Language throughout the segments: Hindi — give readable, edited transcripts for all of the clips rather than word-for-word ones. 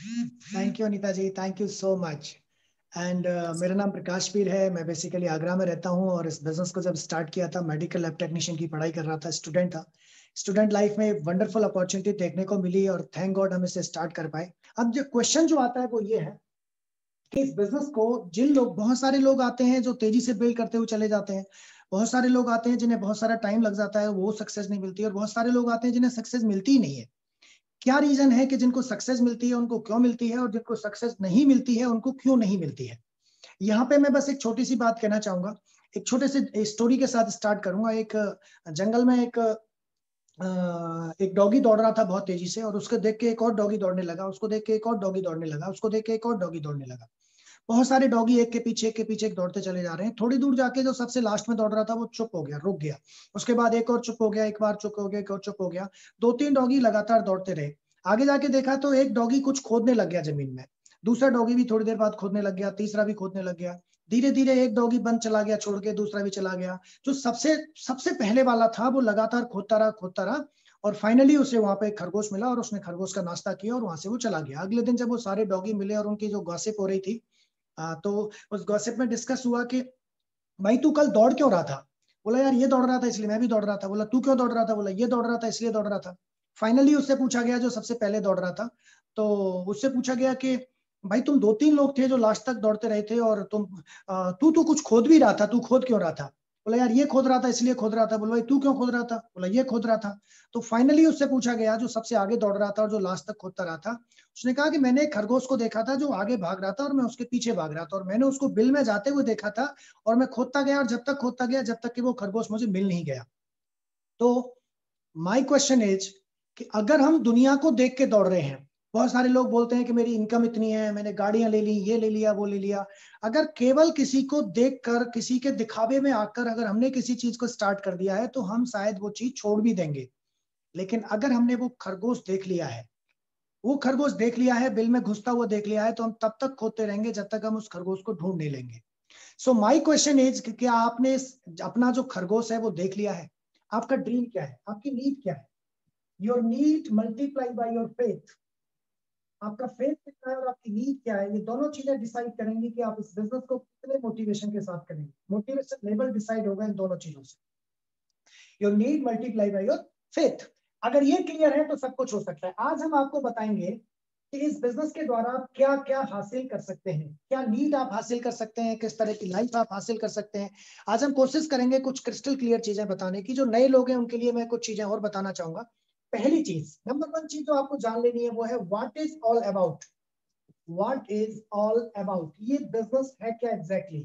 Thank you Anita ji, thank you so much. And मेरा नाम प्रकाश पीर है। मैं बेसिकली आगरा में रहता हूँ और इस बिजनेस को जब स्टार्ट किया था, मेडिकल लैब टेक्नीशियन की पढ़ाई कर रहा था, स्टूडेंट था। स्टूडेंट लाइफ में एक वंडरफुल अपॉर्चुनिटी देखने को मिली और थैंक गॉड हम इसे स्टार्ट कर पाए। अब जो क्वेश्चन जो आता है वो ये है कि इस बिजनेस को जिन लोग, बहुत सारे लोग आते हैं जो तेजी से बिल्ड करते हुए चले जाते हैं, बहुत सारे लोग आते हैं जिन्हें बहुत सारा टाइम लग जाता है, वो सक्सेस नहीं मिलती, और बहुत सारे लोग आते हैं जिन्हें सक्सेस मिलती ही नहीं है। क्या रीजन है कि जिनको सक्सेस मिलती है उनको क्यों मिलती है, और जिनको सक्सेस नहीं मिलती है उनको क्यों नहीं मिलती है? यहाँ पे मैं बस एक छोटी सी बात कहना चाहूंगा। एक छोटे से स्टोरी के साथ स्टार्ट करूंगा। एक जंगल में एक डॉगी दौड़ रहा था बहुत तेजी से, और उसको देख के एक और डॉगी दौड़ने लगा, उसको देख के एक और डॉगी दौड़ने लगा, उसको देख के एक और डॉगी दौड़ने लगा। बहुत सारे डॉगी एक के पीछे एक के पीछे एक दौड़ते चले जा रहे हैं। थोड़ी दूर जाके जो सबसे लास्ट में दौड़ रहा था वो चुप हो गया, रुक गया। उसके बाद एक और चुप हो गया, एक बार चुप हो गया, एक और चुप हो गया। दो तीन डॉगी लगातार दौड़ते रहे। आगे जाके देखा तो एक डॉगी कुछ खोदने लग गया जमीन में। दूसरा डॉगी भी थोड़ी देर बाद खोदने लग गया, तीसरा भी खोदने लग गया। धीरे धीरे एक डॉगी बंद चला गया छोड़ के, दूसरा भी चला गया। जो सबसे सबसे पहले वाला था वो लगातार खोदता रहा। और फाइनली उसे वहां पे एक खरगोश मिला और उसने खरगोश का नाश्ता किया और वहां से वो चला गया। अगले दिन जब वो सारे डॉगी मिले और उनकी जो गॉसिप हो रही थी, तो उस गॉसिप में डिस्कस हुआ कि भाई तू कल दौड़ क्यों रहा था? बोला यार ये दौड़ रहा था इसलिए मैं भी दौड़ रहा था। बोला तू क्यों दौड़ रहा था? बोला ये दौड़ रहा था इसलिए दौड़ रहा था। फाइनली उससे पूछा गया, जो सबसे पहले दौड़ रहा था, तो उससे पूछा गया कि भाई तुम दो तीन लोग थे जो लास्ट तक दौड़ते रहे थे, और तू तू कुछ खोद भी रहा था, तू खोद क्यों रहा था? बोला यार ये खोद रहा था इसलिए खोद रहा था। बोला भाई तू क्यों खोद रहा था? बोला ये खोद रहा था। तो फाइनली उससे पूछा गया, जो सबसे आगे दौड़ रहा था और जो लास्ट तक खोदता रहा था, उसने कहा कि मैंने एक खरगोश को देखा था जो आगे भाग रहा था और मैं उसके पीछे भाग रहा था, और मैंने उसको बिल में जाते हुए देखा था, और मैं खोदता गया और जब तक खोदता गया जब तक कि वो खरगोश मुझे मिल नहीं गया। तो माय क्वेश्चन इज कि अगर हम दुनिया को देख के दौड़ रहे हैं, बहुत सारे लोग बोलते हैं कि मेरी इनकम इतनी है, मैंने गाड़ियां ले ली, ये ले लिया, वो ले लिया। अगर केवल किसी को देखकर, किसी के दिखावे में आकर अगर हमने किसी चीज को स्टार्ट कर दिया है तो हम शायद वो चीज छोड़ भी देंगे। लेकिन अगर हमने वो खरगोश देख लिया है, वो खरगोश देख लिया है, बिल में घुसता हुआ देख लिया है, तो हम तब तक खोदते रहेंगे जब तक हम उस खरगोश को ढूंढ नहीं लेंगे। सो माई क्वेश्चन इज कि क्या आपने अपना जो खरगोश है वो देख लिया है? आपका ड्रीम क्या है? आपकी नीड क्या है? Your need multiply by your faith. आपका फेथ कितना है और आपकी नीड क्या है, ये दोनों चीजें डिसाइड करेंगी कि आप इस बिजनेस को कितने मोटिवेशन के साथ करेंगे। मोटिवेशन लेवल डिसाइड होगा इन दोनों चीजों से। Your need multiply by your faith. अगर ये क्लियर है तो सब कुछ हो सकता है। आज हम आपको बताएंगे कि इस बिजनेस के द्वारा आप क्या क्या हासिल कर सकते हैं, क्या नीड आप हासिल कर सकते हैं, किस तरह की लाइफ आप हासिल कर सकते हैं। आज हम कोशिश करेंगे कुछ क्रिस्टल क्लियर चीजें बताने की। जो नए लोग हैं उनके लिए मैं कुछ चीजें और बताना चाहूंगा। पहली चीज, नंबर वन चीज जो आपको जान लेनी है वो है what is all about. What is all about, ये बिजनेस है क्या एग्जैक्टली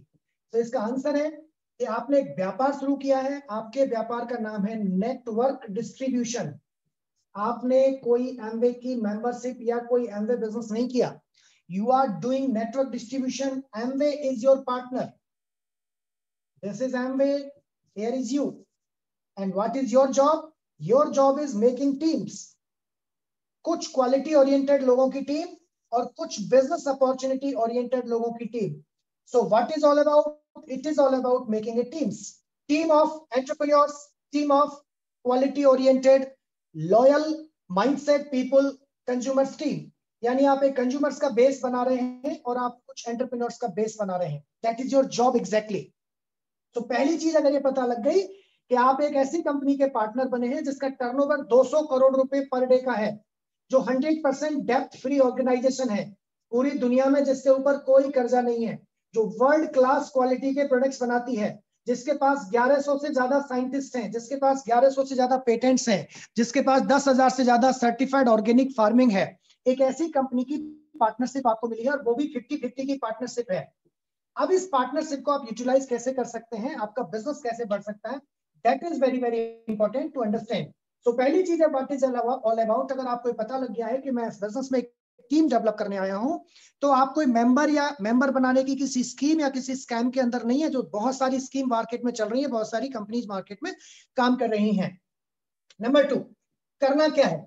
तो इसका आंसर है कि आपने एक व्यापार शुरू किया है। आपके व्यापार का नाम है नेटवर्क डिस्ट्रीब्यूशन। आपने कोई एमवे की मेंबरशिप या कोई एमवे बिजनेस नहीं किया। You are doing network distribution. Amway is your partner. This is Amway, here is you. And what is your job? Your job is making teams. कुछ क्वालिटी ओरिएंटेड लोगों की टीम और कुछ बिजनेस अपॉर्चुनिटी ओरिएंटेड लोगों की team. So what is all about? It is all about making a teams, team of entrepreneurs, team of quality oriented loyal mindset people, consumers team. यानी आप एक कंज्यूमर्स का बेस बना रहे हैं और आप कुछ एंटरप्रेन्योर्स का बेस बना रहे हैं। That is your job exactly. तो पहली चीज अगर ये पता लग गई कि आप एक ऐसी कंपनी के पार्टनर बने हैं जिसका टर्नओवर 200 करोड़ रुपए पर डे का है, जो 100% डेप्थ फ्री ऑर्गेनाइजेशन है पूरी दुनिया में, जिसके ऊपर कोई कर्जा नहीं है, जो वर्ल्ड क्लास क्वालिटी के प्रोडक्ट्स बनाती है, जिसके पास 1100 से ज्यादा साइंटिस्ट हैं, जिसके पास 1100 से ज्यादा पेटेंट्स हैं, जिसके पास 10,000 से ज्यादा सर्टिफाइड ऑर्गेनिक फार्मिंग है। एक ऐसी कंपनी की पार्टनरशिप आपको मिली है और वो भी 50-50 की पार्टनरशिप है। अब इस पार्टनरशिप को आप यूटिलाइज कैसे कर सकते हैं, आपका बिजनेस कैसे बढ़ सकता है, that is very very important to understand. तो पहली चीज है व्हाट इज ऑल अबाउट। अगर आपको पता लग गया है कि मैं इस बिजनेस में एक टीम डेवलप करने आया हूं, तो आप कोई मेंबर बनाने की किसी स्कीम या किसी स्कैम के अंदर नहीं है। जो बहुत सारी स्कीम मार्केट में चल रही है, बहुत सारी कंपनीज मार्केट में काम कर रही हैं। नंबर टू, करना क्या है,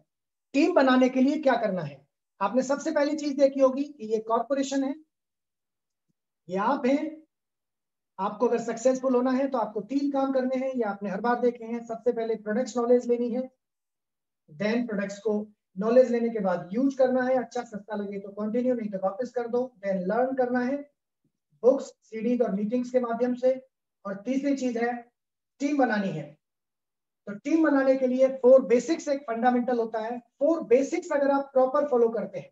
टीम बनाने के लिए क्या करना है। आपने सबसे पहली चीज देखी होगी कि ये कॉर्पोरेशन है, ये आप हैं। आपको अगर सक्सेसफुल होना है तो आपको तीन काम करने हैं, ये आपने हर बार देखे हैं। सबसे पहले प्रोडक्ट्स नॉलेज लेनी है, देन प्रोडक्ट्स को नॉलेज लेने के बाद यूज करना है, अच्छा सस्ता लगे तो कंटिन्यू, नहीं तो वापस कर दो। देन लर्न करना है बुक्स, सीडीज और मीटिंग्स के माध्यम से। और तीसरी चीज है टीम बनानी है। तो टीम बनाने के लिए 4 बेसिक्स एक फंडामेंटल होता है। 4 बेसिक्स अगर आप प्रॉपर फॉलो करते हैं,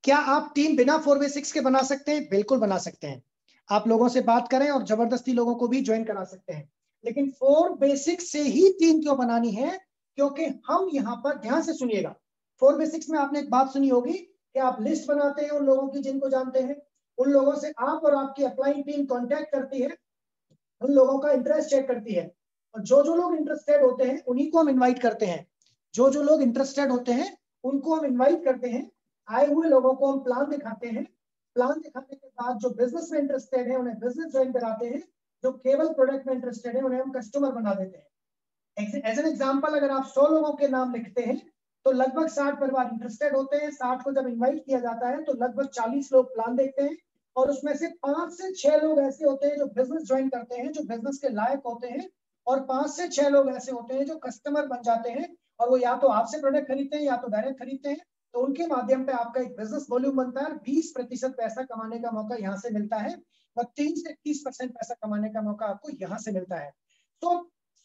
क्या आप टीम बिना 4 बेसिक्स के बना सकते हैं? बिल्कुल बना सकते हैं। आप लोगों से बात करें और जबरदस्ती लोगों को भी ज्वाइन करा सकते हैं, लेकिन 4 बेसिक्स से ही टीम क्यों बनानी है? क्योंकि हम यहाँ पर, ध्यान से सुनिएगा, 4 बेसिक्स में आपने एक बात सुनी होगी कि आप लिस्ट बनाते हैं उन लोगों की जिनको जानते हैं, उन लोगों से आप और आपकी अप्लाइंग टीम कांटेक्ट करती है, उन लोगों का इंटरेस्ट चेक करती है, और जो जो लोग इंटरेस्टेड होते हैं उन्हीं को हम इनवाइट करते हैं। जो जो लोग इंटरेस्टेड होते हैं उनको हम इनवाइट करते हैं। आए हुए लोगों को हम प्लान दिखाते हैं। प्लान दिखाने के बाद जो बिजनेस में इंटरेस्टेड है उन्हें बिजनेस ज्वाइन कराते हैं। जो केवल प्रोडक्ट में इंटरेस्टेड है उन्हें हम कस्टमर बना देते हैं। एज एन एग्जाम्पल, अगर आप 100 लोगों के नाम लिखते हैं तो लगभग 60 परिवार इंटरेस्टेड होते हैं। 60 को जब इन्वाइट किया जाता है तो लगभग 40 लोग प्लान देखते हैं, और उसमें से 5 से 6 लोग ऐसे होते हैं जो बिजनेस ज्वाइन करते हैं, जो बिजनेस के लायक होते हैं, और 5 से 6 लोग ऐसे होते हैं जो कस्टमर बन जाते हैं, और वो या तो आपसे प्रोडक्ट खरीदते हैं या तो डायरेक्ट खरीदते हैं। तो उनके माध्यम पे आपका एक बिजनेस वॉल्यूम बनता है, 20% पैसा कमाने का मौका यहाँ से मिलता है, और 3 से 30% पैसा कमाने का मौका आपको यहाँ से मिलता है। तो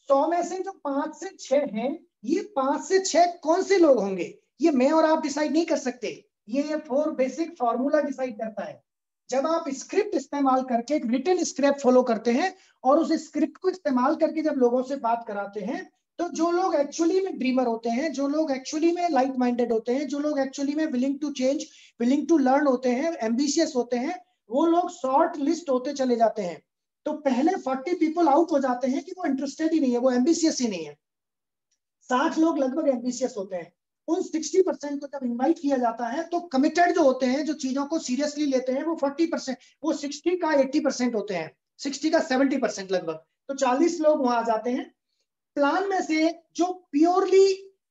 100 में से जो 5 से 6 हैं, ये 5 से 6 कौन से लोग होंगे, ये मैं और आप डिसाइड नहीं कर सकते, ये 4 बेसिक फॉर्मूला डिसाइड करता है। जब आप स्क्रिप्ट इस्तेमाल करके, एक रिटन स्क्रिप्ट फॉलो करते हैं और उस स्क्रिप्ट को इस्तेमाल करके जब लोगों से बात कराते हैं, तो जो लोग एक्चुअली में ड्रीमर होते हैं, जो लोग एक्चुअली में लाइक माइंडेड होते हैं, जो लोग एक्चुअली में willing to change, willing to learn होते हैं, एम्बिशियस होते हैं, वो लोग शॉर्ट लिस्ट होते चले जाते हैं। तो पहले 40 पीपल आउट हो जाते हैं कि वो इंटरेस्टेड ही नहीं है, वो एम्बिशियस ही नहीं है। 60 लोग लगभग एम्बिशियस होते हैं। उन 60% को जब इनवाइट किया जाता है तो कमिटेड जो होते हैं, जो चीजों को सीरियसली लेते हैं, वो 40%, वो 60 का 80% होते हैं, 60 का 70% लगभग। तो 40 लोग वहां आ जाते हैं। प्लान में से जो प्योरली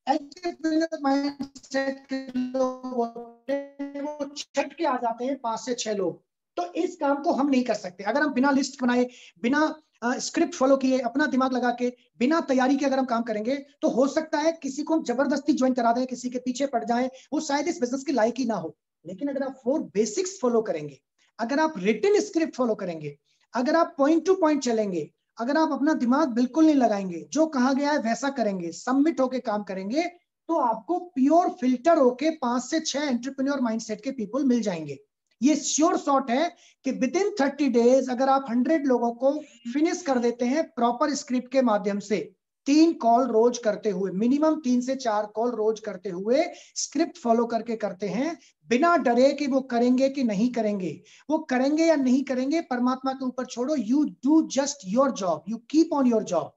एंटरप्रेन्योर माइंडसेट के लोग होते हैं, वो छट के आ जाते हैं 5 से 6 लोग। तो इस काम को हम नहीं कर सकते अगर हम बिना लिस्ट बनाए, बिना स्क्रिप्ट फॉलो किए, अपना दिमाग लगा के, बिना तैयारी के अगर हम काम करेंगे, तो हो सकता है किसी को हम जबरदस्ती ज्वाइन करा दें, किसी के पीछे पड़ जाएं, वो शायद इस बिजनेस के लायक ही ना हो। लेकिन अगर आप 4 बेसिक्स फॉलो करेंगे, अगर आप रिटन स्क्रिप्ट फॉलो करेंगे, अगर आप पॉइंट टू पॉइंट चलेंगे, अगर आप अपना दिमाग बिल्कुल नहीं लगाएंगे, जो कहा गया है वैसा करेंगे, सबमिट होके काम करेंगे, तो आपको प्योर फिल्टर होके 5 से 6 एंटरप्रेन्योर माइंडसेट के पीपल मिल जाएंगे। ये श्योर शॉट है कि विद इन 30 डेज अगर आप 100 लोगों को फिनिश कर देते हैं प्रॉपर स्क्रिप्ट के माध्यम से, 3 कॉल रोज करते हुए, मिनिमम 3 से 4 कॉल रोज करते हुए, स्क्रिप्ट फॉलो करके करते हैं, बिना डरे कि वो करेंगे कि नहीं करेंगे, वो करेंगे या नहीं करेंगे परमात्मा के ऊपर छोड़ो, you do just your job, you keep on your job,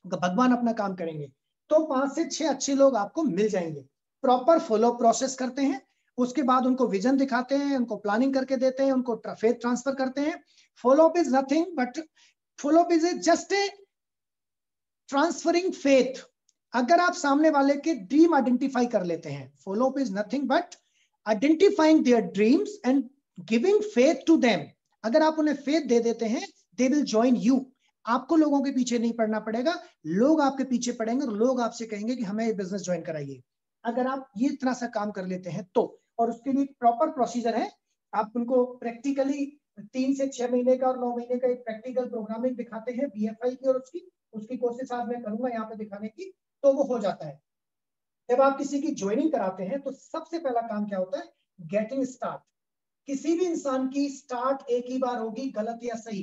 भगवान अपना काम करेंगे, तो 5 से 6 अच्छे लोग आपको मिल जाएंगे। प्रॉपर फॉलो प्रोसेस करते हैं, उसके बाद उनको विजन दिखाते हैं, उनको प्लानिंग करके देते हैं, उनको फेथ ट्रांसफर करते हैं। Follow up is nothing but, follow up is just a transferring faith. अगर आप सामने वाले के ड्रीम आइडेंटिफाई कर लेते हैं, follow up is nothing but identifying their dreams and giving faith to them. अगर आप उन्हें फेथ दे देते हैं, दे विल ज्वाइन यू। आपको लोगों के पीछे नहीं पड़ना पड़ेगा, लोग आपके पीछे पड़ेंगे और लोग आपसे कहेंगे कि हमें ये बिजनेस ज्वाइन कराइए। अगर आप ये इतना सा काम कर लेते हैं तो, और उसके लिए प्रॉपर प्रोसीजर है, आप उनको प्रैक्टिकली 3 से 6 महीने का और 9 महीने का एक प्रैक्टिकल प्रोग्रामिंग दिखाते हैं BFI की, और उसकी कोशिश आज मैं करूंगा यहाँ पे दिखाने की, तो वो हो जाता है। जब आप किसी की ज्वाइनिंग कराते हैं तो सबसे पहला काम क्या होता है? Getting start. किसी भी इंसान की स्टार्ट एक ही बार होगी, गलत या सही।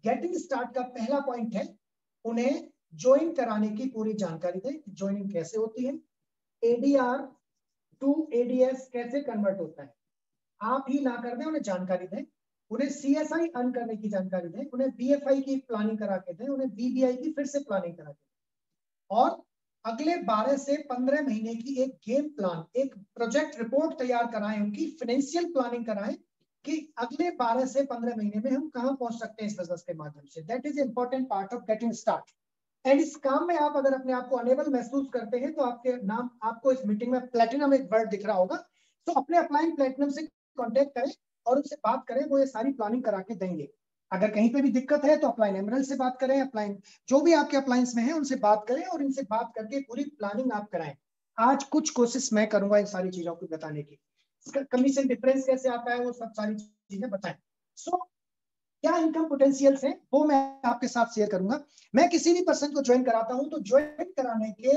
गेटिंग स्टार्ट का पहला पॉइंट है, उन्हें ज्वाइन कराने की पूरी जानकारी दें। ज्वाइनिंग कैसे होती है, ADR टू ADS कैसे कन्वर्ट होता है, आप ही ना कर दें, उन्हें जानकारी दें। उन्हें CSI अर्न करने की जानकारी दें, उन्हें BFI की प्लानिंग करा के दें, उन्हें BBI की फिर से प्लानिंग करा के दें, और अगले 12 से 15 महीने की एक गेम प्लान, एक प्रोजेक्ट रिपोर्ट तैयार कराएं, उनकी फाइनेंशियल प्लानिंग कराएं कि अगले 12 से 15 महीने में हम कहां पहुंच सकते हैं इस बिजनेस के माध्यम से। That is important part of getting start. And इस काम में आप अगर अपने आप को अनेबल महसूस करते हैं तो आपके नाम, आपको इस मीटिंग में प्लेटिनम एक वर्ड दिख रहा होगा, तो अपने अपलाइन प्लेटिनम से कांटेक्ट करें और उनसे बात करें, वो ये सारी प्लानिंग करा के देंगे। अगर कहीं पे भी दिक्कत है तो अपलाइन एमरल्ड से बात करें, अपलाइन जो भी आपके अप्लायंस में है उनसे बात करें, और इनसे बात करके पूरी प्लानिंग आप कराएं। आज कुछ कोशिश मैं करूंगा इन सारी चीजों को बताने की, कमीशन डिफरेंस कैसे आता है वो सब सारी चीजें बताएं। सो क्या इनकम पोटेंशियल्स हैं वो मैं आपके साथ शेयर करूंगा। मैं किसी भी पर्सन को ज्वाइन कराता हूं तो ज्वाइन कराने के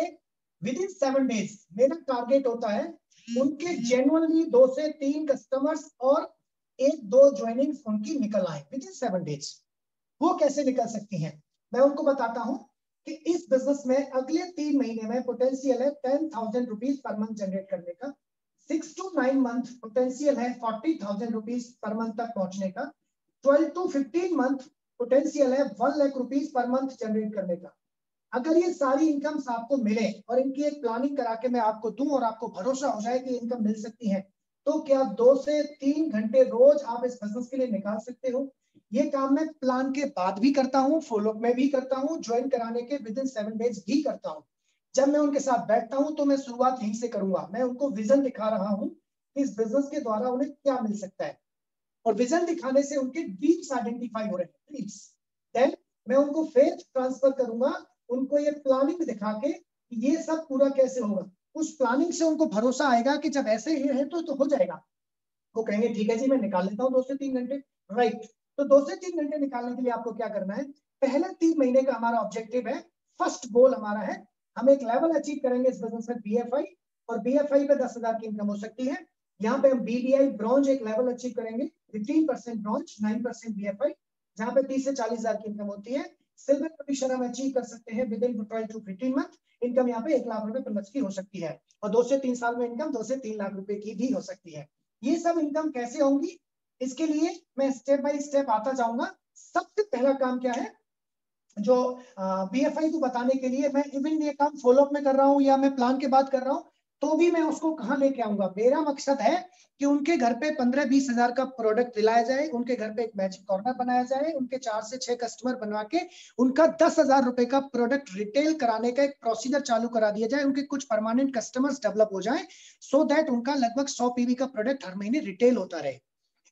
विद इन 7 डेज मेरा टारगेट होता है उनके जेन्युइनली 2 से 3 कस्टमर्स और 1-2 ज्वाइनिंग्स उनकी निकल आए विद इन 7 डेज। वो कैसे निकल सकती हैं मैं उनको बताता हूं कि इस बिजनेस में अगले 3 महीने में पोटेंशियल है 10,000 रुपीज पर मंथ जनरेट करने का। 6 to 9 मंथ पोटेंशियल है 40,000 रुपीज पर मंथ तक पहुंचने का। 12 to 15 मंथ पोटेंशियल है 1 lakh rupees per month generate करने का। अगर ये सारी इनकम्स आपको मिले और इनकी एक प्लानिंग करा के मैं आपको दूं और आपको भरोसा हो जाए कि इनकम मिल सकती है, तो क्या 2 से 3 घंटे रोज आप इस बिजनेस के लिए निकाल सकते हो। ये काम मैं प्लान के बाद भी करता हूँ, फॉलो अप में भी करता हूँ, ज्वाइन कराने के विद इन 7 डेज भी करता हूँ। जब मैं उनके साथ बैठता हूँ तो मैं शुरुआत यहीं से करूंगा। मैं उनको विजन दिखा रहा हूँ कि इस बिजनेस के द्वारा उन्हें क्या मिल सकता है, और विजन दिखाने से उनके ड्रीम्स आइडेंटिफाई हो रहे हैं, ड्रीम्स। देन मैं उनको फेथ ट्रांसफर करूंगा, उनको ये प्लानिंग दिखा के ये सब पूरा कैसे होगा। उस प्लानिंग से उनको भरोसा आएगा कि जब ऐसे ही है तो हो जाएगा। वो कहेंगे ठीक है जी मैं निकाल लेता हूँ 2 से 3 घंटे, राइट। तो 2 से 3 घंटे निकालने के लिए आपको क्या करना है, पहले 3 महीने का हमारा ऑब्जेक्टिव है, फर्स्ट गोल हमारा है हम एक लेवल अचीव करेंगे इस बिजनेस में BFI, और BFI पे 10,000 की इनकम हो सकती है। यहाँ पे हम BDI ब्रॉन्ज एक लेवल अचीव करेंगे, 15% ब्रॉन्ज 9% BFI, जहाँ पे 30 से 40,000 की इनकम होती है। सिल्वर पोजीशन हम अचीव कर सकते हैं with in 12 to 15 month. Income यहाँ पे 1 लाख रुपए पर मंथ की हो सकती है, और 2 से 3 साल में इनकम 2 से 3 लाख रुपए की भी हो सकती है। ये सब इनकम कैसे होंगी इसके लिए मैं स्टेप बाय स्टेप आता जाऊंगा। सबसे पहला काम क्या है, जो BFI को बताने के लिए मैं इवन ये काम फॉलो अप में कर रहा हूँ या मैं प्लान के बाद कर रहा हूँ, तो भी मैं उसको कहाँ लेके आऊंगा। मेरा मकसद है कि उनके घर पे 15-20 हजार का प्रोडक्ट दिलाया जाए, उनके घर पे एक मैजिक कॉर्नर बनाया जाए, उनके 4 से 6 कस्टमर बनवा के उनका 10,000 रुपए का प्रोडक्ट रिटेल कराने का एक प्रोसीजर चालू करा दिया जाए, उनके कुछ परमानेंट कस्टमर्स डेवलप हो जाए, सो दैट उनका लगभग 100 PV का प्रोडक्ट हर महीने रिटेल होता रहे।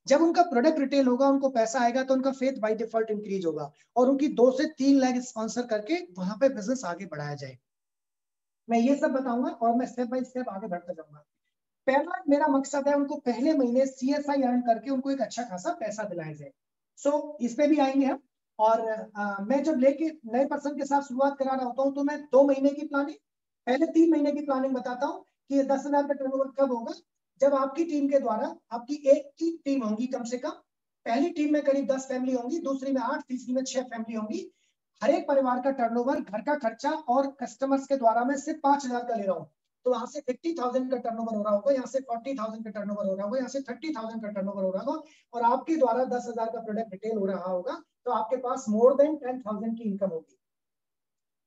जब उनका प्रोडक्ट रिटेल होगा, उनको पैसा आएगा, तो उनका फेथ बाय डिफॉल्ट इंक्रीज होगा, और उनकी 2 से 3 लाख स्पॉन्सर करके वहां पे बिजनेस आगे बढ़ाया जाए। मैं ये सब बताऊंगा और मैं स्टेप बाय स्टेप आगे बढ़ता जाऊंगा। पहला मेरा मकसद है उनको पहले महीने CSI अर्न करके उनको एक अच्छा खासा पैसा दिलाया जाए। सो इस पे भी आएंगे हम। और मैं जब लेके नए पर्सन के साथ शुरुआत करा रहा होता हूँ तो मैं 2 महीने की प्लानिंग, पहले 3 महीने की प्लानिंग बताता हूँ कि 10,000 का टर्नओवर कब होगा। जब आपकी टीम के द्वारा, आपकी एक की टीम होगी कम से कम, पहली टीम में करीब 10 फैमिली होंगी, दूसरी में 8, तीसरी में 6 फैमिली होंगी। हर एक परिवार का टर्नओवर, घर का खर्चा और कस्टमर्स के द्वारा मैं सिर्फ 5,000 का ले रहा हूँ, तो वहां से 50,000 का टर्नओवर हो रहा होगा, यहाँ से 40,000 का टर्नओवर हो रहा होगा, यहाँ से 30,000 का टर्नओवर हो रहा होगा, और आपके द्वारा 10,000 का प्रोडक्ट रिटेल हो रहा होगा, तो आपके पास मोर देन 10,000 की इनकम होगी।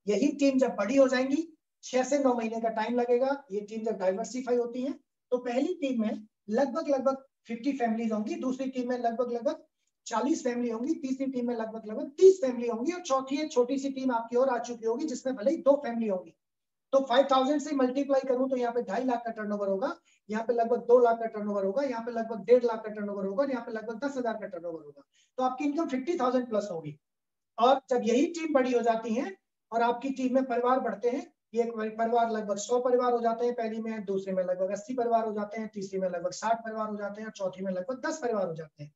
यही टीम जब बड़ी हो जाएंगी, 6 से 9 महीने का टाइम लगेगा, ये टीम जब डाइवर्सिफाई होती है, तो पहली टीम में लगभग 50 फैमिलीज होंगी, दूसरी टीम में लगभग 40 फैमिली होंगी, तीसरी टीम में लगभग 30 फैमिली होंगी, और चौथी एक छोटी सी टीम आपकी और आ चुकी होगी जिसमें भले ही 2 फैमिली होंगी। तो 5,000 से मल्टीप्लाई करूं तो यहाँ पे 2.5 लाख का टर्नओवर होगा, यहाँ पे लगभग 2 लाख का टर्नओवर होगा, यहाँ पे लगभग 1.5 लाख का टर्नओवर होगा, और यहाँ पे लगभग 10,000 का टर्नओवर होगा। तो आपकी इनकम 50,000 प्लस होगी। और जब यही टीम बड़ी हो जाती है और आपकी टीम में परिवार बढ़ते हैं, ये परिवार लगभग 100 परिवार हो जाते हैं पहली में, दूसरे में लगभग 80 परिवार हो जाते हैं, तीसरी में लगभग 60 परिवार हो जाते हैं, और चौथी में लगभग 10 परिवार हो जाते हैं।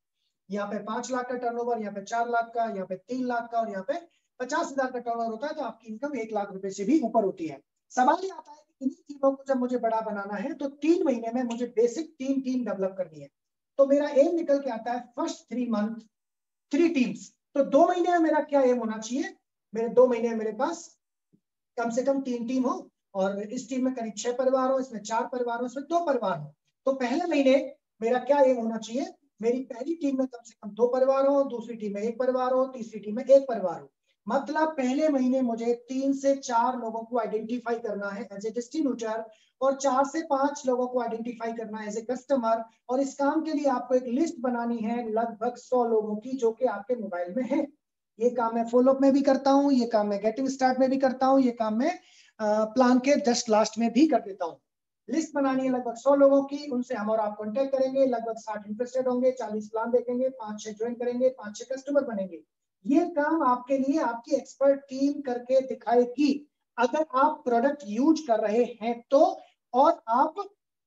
यहाँ पे 5 लाख का टर्नओवर, यहाँ पे 4 लाख का, यहाँ पे 3 लाख का, और यहाँ पे 50,000 का टर्नओवर होता है, तो आपकी इनकम 1 लाख रुपए से भी ऊपर होती है। सवाल ये आता है कि इन्हीं टीमों को जब मुझे बड़ा बनाना है तो 3 महीने में मुझे बेसिक 3 टीम डेवलप करनी है। तो मेरा एम निकल के आता है फर्स्ट 3 मंथ 3 टीम्स। तो 2 महीने में मेरा क्या एम होना चाहिए, मेरे 2 महीने में मेरे पास कम से कम 3 टीम हो, और इस टीम में करीब 6 परिवार हो, इसमें 4 परिवार हो, इसमें 2 परिवार हो। तो पहले महीने मेरा क्या एम होना चाहिए, मेरी पहली टीम में कम से कम 2 परिवार हो, दूसरी टीम में 1 परिवार हो, तीसरी टीम में 1 परिवार हो। मतलब पहले महीने मुझे 3 से 4 लोगों को आइडेंटिफाई करना है एज ए डिस्ट्रीब्यूटर, और 4 से 5 लोगों को आइडेंटिफाई करना है एज ए कस्टमर। और इस काम के लिए आपको एक लिस्ट बनानी है लगभग 100 लोगों की, जो कि आपके मोबाइल में है। ये काम मैं फॉलोअप में भी करता हूँ, ये काम मैं गेटिंग स्टार्ट में भी करता हूँ, ये काम मैं प्लान के जस्ट लास्ट में भी कर देता हूँ। लिस्ट बनानी है लगभग 100 लोगों की, उनसे हम और आप कांटेक्ट करेंगे, लगभग 60 इंटरेस्टेड होंगे, 40 प्लान देखेंगे, 5-6 ज्वाइन करेंगे, 5-6 कस्टमर बनेंगे। ये काम आपके लिए आपकी एक्सपर्ट टीम करके दिखाएगी। अगर आप प्रोडक्ट यूज कर रहे हैं तो और आप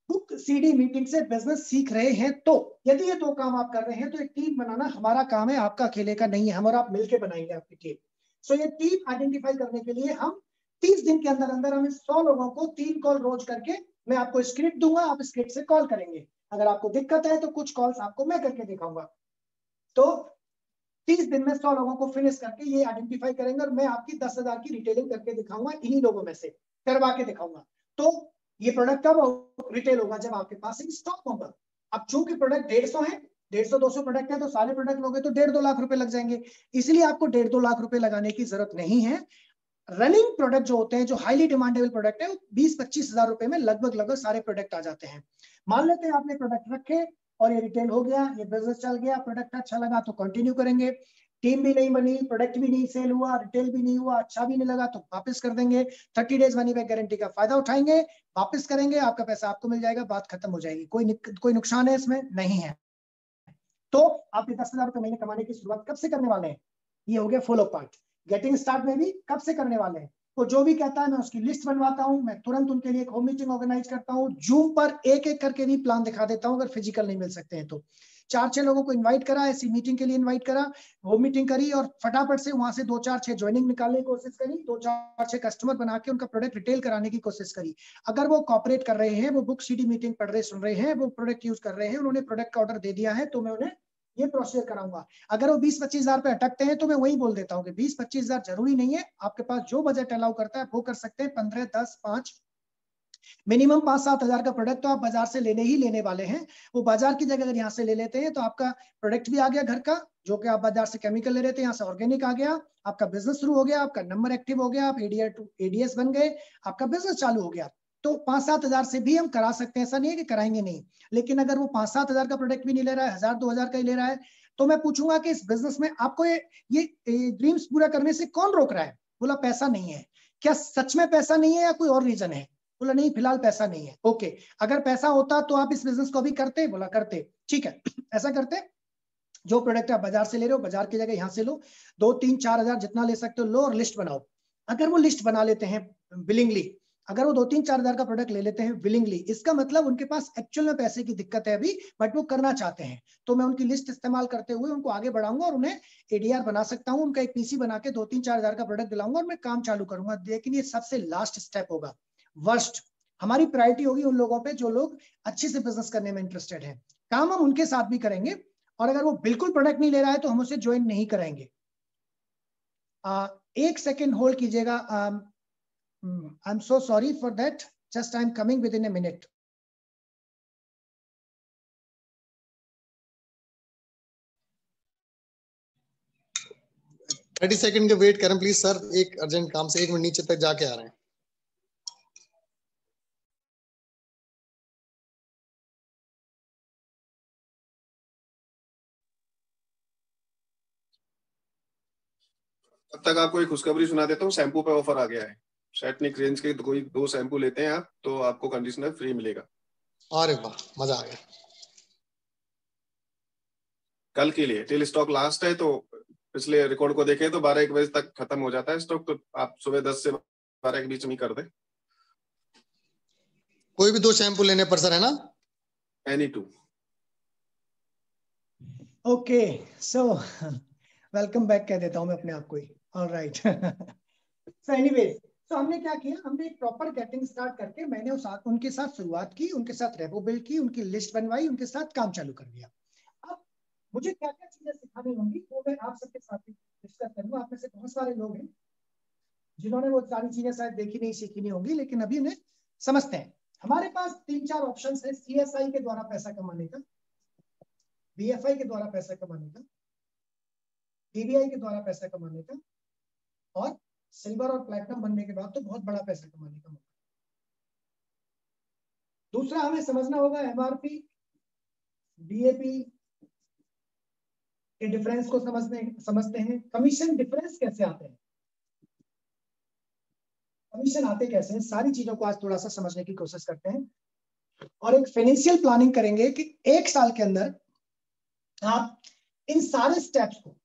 बुक सीडी मीटिंग से बिजनेस सीख रहे हैं। तो यदि ये दो काम आप कर रहे हैं तो एक टीम बनाना हमारा काम है, आपका अकेले का नहीं है। हम और आप मिलकर बनाएंगे आपकी टीम। सो ये टीम आइडेंटिफाई करने के लिए हम 30 दिन के अंदर अंदर हम 100 लोगों को 3 कॉल रोज करके, मैं आपको स्क्रिप्ट दूंगा, आप स्क्रिप्ट से कॉल करेंगे। अगर आपको दिक्कत है तो कुछ कॉल्स आपको मैं करके दिखाऊंगा। तो 30 दिन में 100 लोगों को फिनिश करके ये आइडेंटिफाई करेंगे और मैं आपकी 10,000 की रिटेलिंग करके दिखाऊंगा, इन्हीं लोगों में से करवा के दिखाऊंगा। तो ये प्रोडक्ट कब रिटेल होगा? जब आपके पास एक स्टॉक होगा। अब चूंकि प्रोडक्ट 150 है, 150-200 प्रोडक्ट है, तो सारे प्रोडक्ट लोगे तो 1.5-2 लाख रुपए लग जाएंगे। इसलिए आपको 1.5-2 लाख रुपए लगाने की जरूरत नहीं है। रनिंग प्रोडक्ट जो होते हैं, जो हाईली डिमांडेबल प्रोडक्ट है, 20-25 हजार रुपए में लगभग सारे प्रोडक्ट आ जाते हैं। मान लेते हैं आपने प्रोडक्ट रखे और ये रिटेल हो गया, ये बिजनेस चल गया, प्रोडक्ट अच्छा लगा तो कंटिन्यू करेंगे। टीम भी नहीं बनी, प्रोडक्ट भी नहीं सेल हुआ, रिटेल भी नहीं हुआ, अच्छा भी नहीं लगा तो वापस कर देंगे। 30 डेज मनी बैक गारंटी का फायदा उठाएंगे, वापस करेंगे, आपका पैसा आपको मिल जाएगा, बात खत्म हो जाएगी। कोई नुकसान है इसमें? नहीं है। तो आप 10,000 रुपए महीने कमाने की शुरुआत कब से करने वाले हैं? ये हो गया फॉलो पार्ट। गेटिंग स्टार्ट में भी कब से करने वाले हैं? तो जो भी कहता है मैं उसकी लिस्ट बनवाता हूं, मैं तुरंत उनके लिए एक होम मीटिंग ऑर्गेनाइज करता हूं, जूम पर एक एक करके भी प्लान दिखा देता हूं, अगर फिजिकल नहीं मिल सकते हैं तो। 4-6 लोगों को इनवाइट करा, ऐसी मीटिंग के लिए इनवाइट करा, होम मीटिंग करी और फटाफट से वहां से 2-4-6 ज्वाइनिंग निकालने की कोशिश करी, 2-4-6 कस्टमर बना के उनका प्रोडक्ट रिटेल कराने की कोशिश करी। अगर वो कॉपरेट कर रहे हैं, वो बुक सीडी मीटिंग पढ़ रहे, सुन रहे हैं, वो प्रोडक्ट यूज कर रहे हैं, उन्होंने प्रोडक्ट का ऑर्डर दे दिया है, तो मैं उन्हें ये प्रोसीजर कराऊंगा। अगर वो 20-25 हजार पे अटकते हैं तो मैं वही बोल देता हूँ कि 20-25 हजार जरूरी नहीं है, आपके पास जो बजट अलाउ करता है वो कर सकते हैं। 15, 10, 5, मिनिमम 5-7 हजार का प्रोडक्ट तो आप बाजार से लेने ही लेने वाले हैं। वो बाजार की जगह अगर यहाँ से ले लेते हैं तो आपका प्रोडक्ट भी आ गया घर का, जो कि आप बाजार से केमिकल ले रहे थे, यहाँ से ऑर्गेनिक आ गया, आपका बिजनेस शुरू हो गया, आपका नंबर एक्टिव हो गया, आप एडीआर टू एडीएस बन गए, आपका बिजनेस चालू हो गया। तो 5-7 हजार से भी हम करा सकते हैं, ऐसा नहीं है कि कराएंगे नहीं। लेकिन अगर वो 5-7 हजार का प्रोडक्ट भी नहीं ले रहा है, 1,000-2 हजार का ही ले रहा है, तो मैं पूछूंगा कि इस बिजनेस में आपको ये ड्रीम्स पूरा करने से कौन रोक रहा है? बोला पैसा नहीं है। क्या सच में पैसा नहीं है या कोई और रीजन है? बोला नहीं, फिलहाल पैसा नहीं है। ओके, अगर पैसा होता तो आप इस बिजनेस को भी करते? बोला करते। ठीक है, ऐसा करते, जो प्रोडक्ट आप बाजार से ले रहे हो, बाजार की जगह यहाँ से लो, 2-3-4 हजार जितना ले सकते हो लो और लिस्ट बनाओ। अगर वो लिस्ट बना लेते हैं विलिंगली, अगर वो 2-3-4 हजार का प्रोडक्ट ले लेते हैं विलिंगली, इसका मतलब उनके पास एक्चुअल में पैसे की दिक्कत है अभी, बट वो करना चाहते हैं। तो मैं उनकी लिस्ट इस्तेमाल करते हुए उनको आगे बढ़ाऊंगा और उन्हें एडीआर बना सकता हूँ, उनका एक पीसी बना के 2-3-4 हजार का प्रोडक्ट दिलाऊंगा और मैं काम चालू करूंगा। लेकिन ये सबसे लास्ट स्टेप होगा, वर्स्ट। हमारी प्रायोरिटी होगी उन लोगों पे जो लोग अच्छे से बिजनेस करने में इंटरेस्टेड है। काम हम उनके साथ भी करेंगे, और अगर वो बिल्कुल प्रोडक्ट नहीं ले रहा है तो हम उसे ज्वाइन नहीं कराएंगे। एक सेकेंड होल्ड कीजिएगा। I am so sorry for that, just I am coming with in a minute. 30 second के वेट करें प्लीज सर, एक अर्जेंट काम से 1 मिनट नीचे तक जाके आ रहे हैं। तब तक आपको एक खुशखबरी सुना देता हूँ, शैम्पू पे ऑफर आ गया है। शैटनिक रेंज के कोई 2 शैम्पू लेते हैं आप तो आपको कंडीशनर फ्री मिलेगा। अरे वाह, मजा आ गया। कल के लिए टिल स्टॉक लास्ट है, तो पिछले रिकॉर्ड को देखें तो 12-1 बजे तक खत्म हो जाता है स्टॉक, तो आप सुबह 10 से 12 के बीच में कर दे। कोई भी 2 शैम्पू लेने पर सर, है ना? Any 2। Okay, so welcome back कह देता हूं मैं अपने आप को ही। ऑलराइट। सो एनीवेज, तो हमने क्या किया, हमने एक प्रॉपर गेटिंग स्टार्ट करके मैंने उनके साथ शुरुआत की, उनके साथ रेपो बिल्ड की, उनकी लिस्ट बनवाई, उनके साथ काम चालू कर दिया। अब मुझे क्या क्या चीजें सिखानी होंगी वो मैं आप सबके साथ डिस्कस करूंगा। आप में से बहुत सारे लोग हैं जिन्होंने वो सारी चीजें शायद देखी नहीं, सीखी नहीं होंगी, लेकिन अभी उन्हें समझते हैं। हमारे पास 3-4 ऑप्शन है सीएसआई के द्वारा पैसा कमाने का, बीएफआई के द्वारा पैसा कमाने का, डीबीआई के द्वारा पैसा कमाने का, और सिल्वर और प्लैटिनम बनने के बाद तो बहुत बड़ा पैसा कमाने का मौका। दूसरा हमें समझना होगा एमआरपी, डीएपी के डिफरेंस को समझते हैं। कमीशन डिफरेंस कैसे आते हैं, कमीशन आते कैसे हैं, सारी चीजों को आज थोड़ा सा समझने की कोशिश करते हैं। और एक फाइनेंशियल प्लानिंग करेंगे कि 1 साल के अंदर आप इन सारे स्टेप्स को,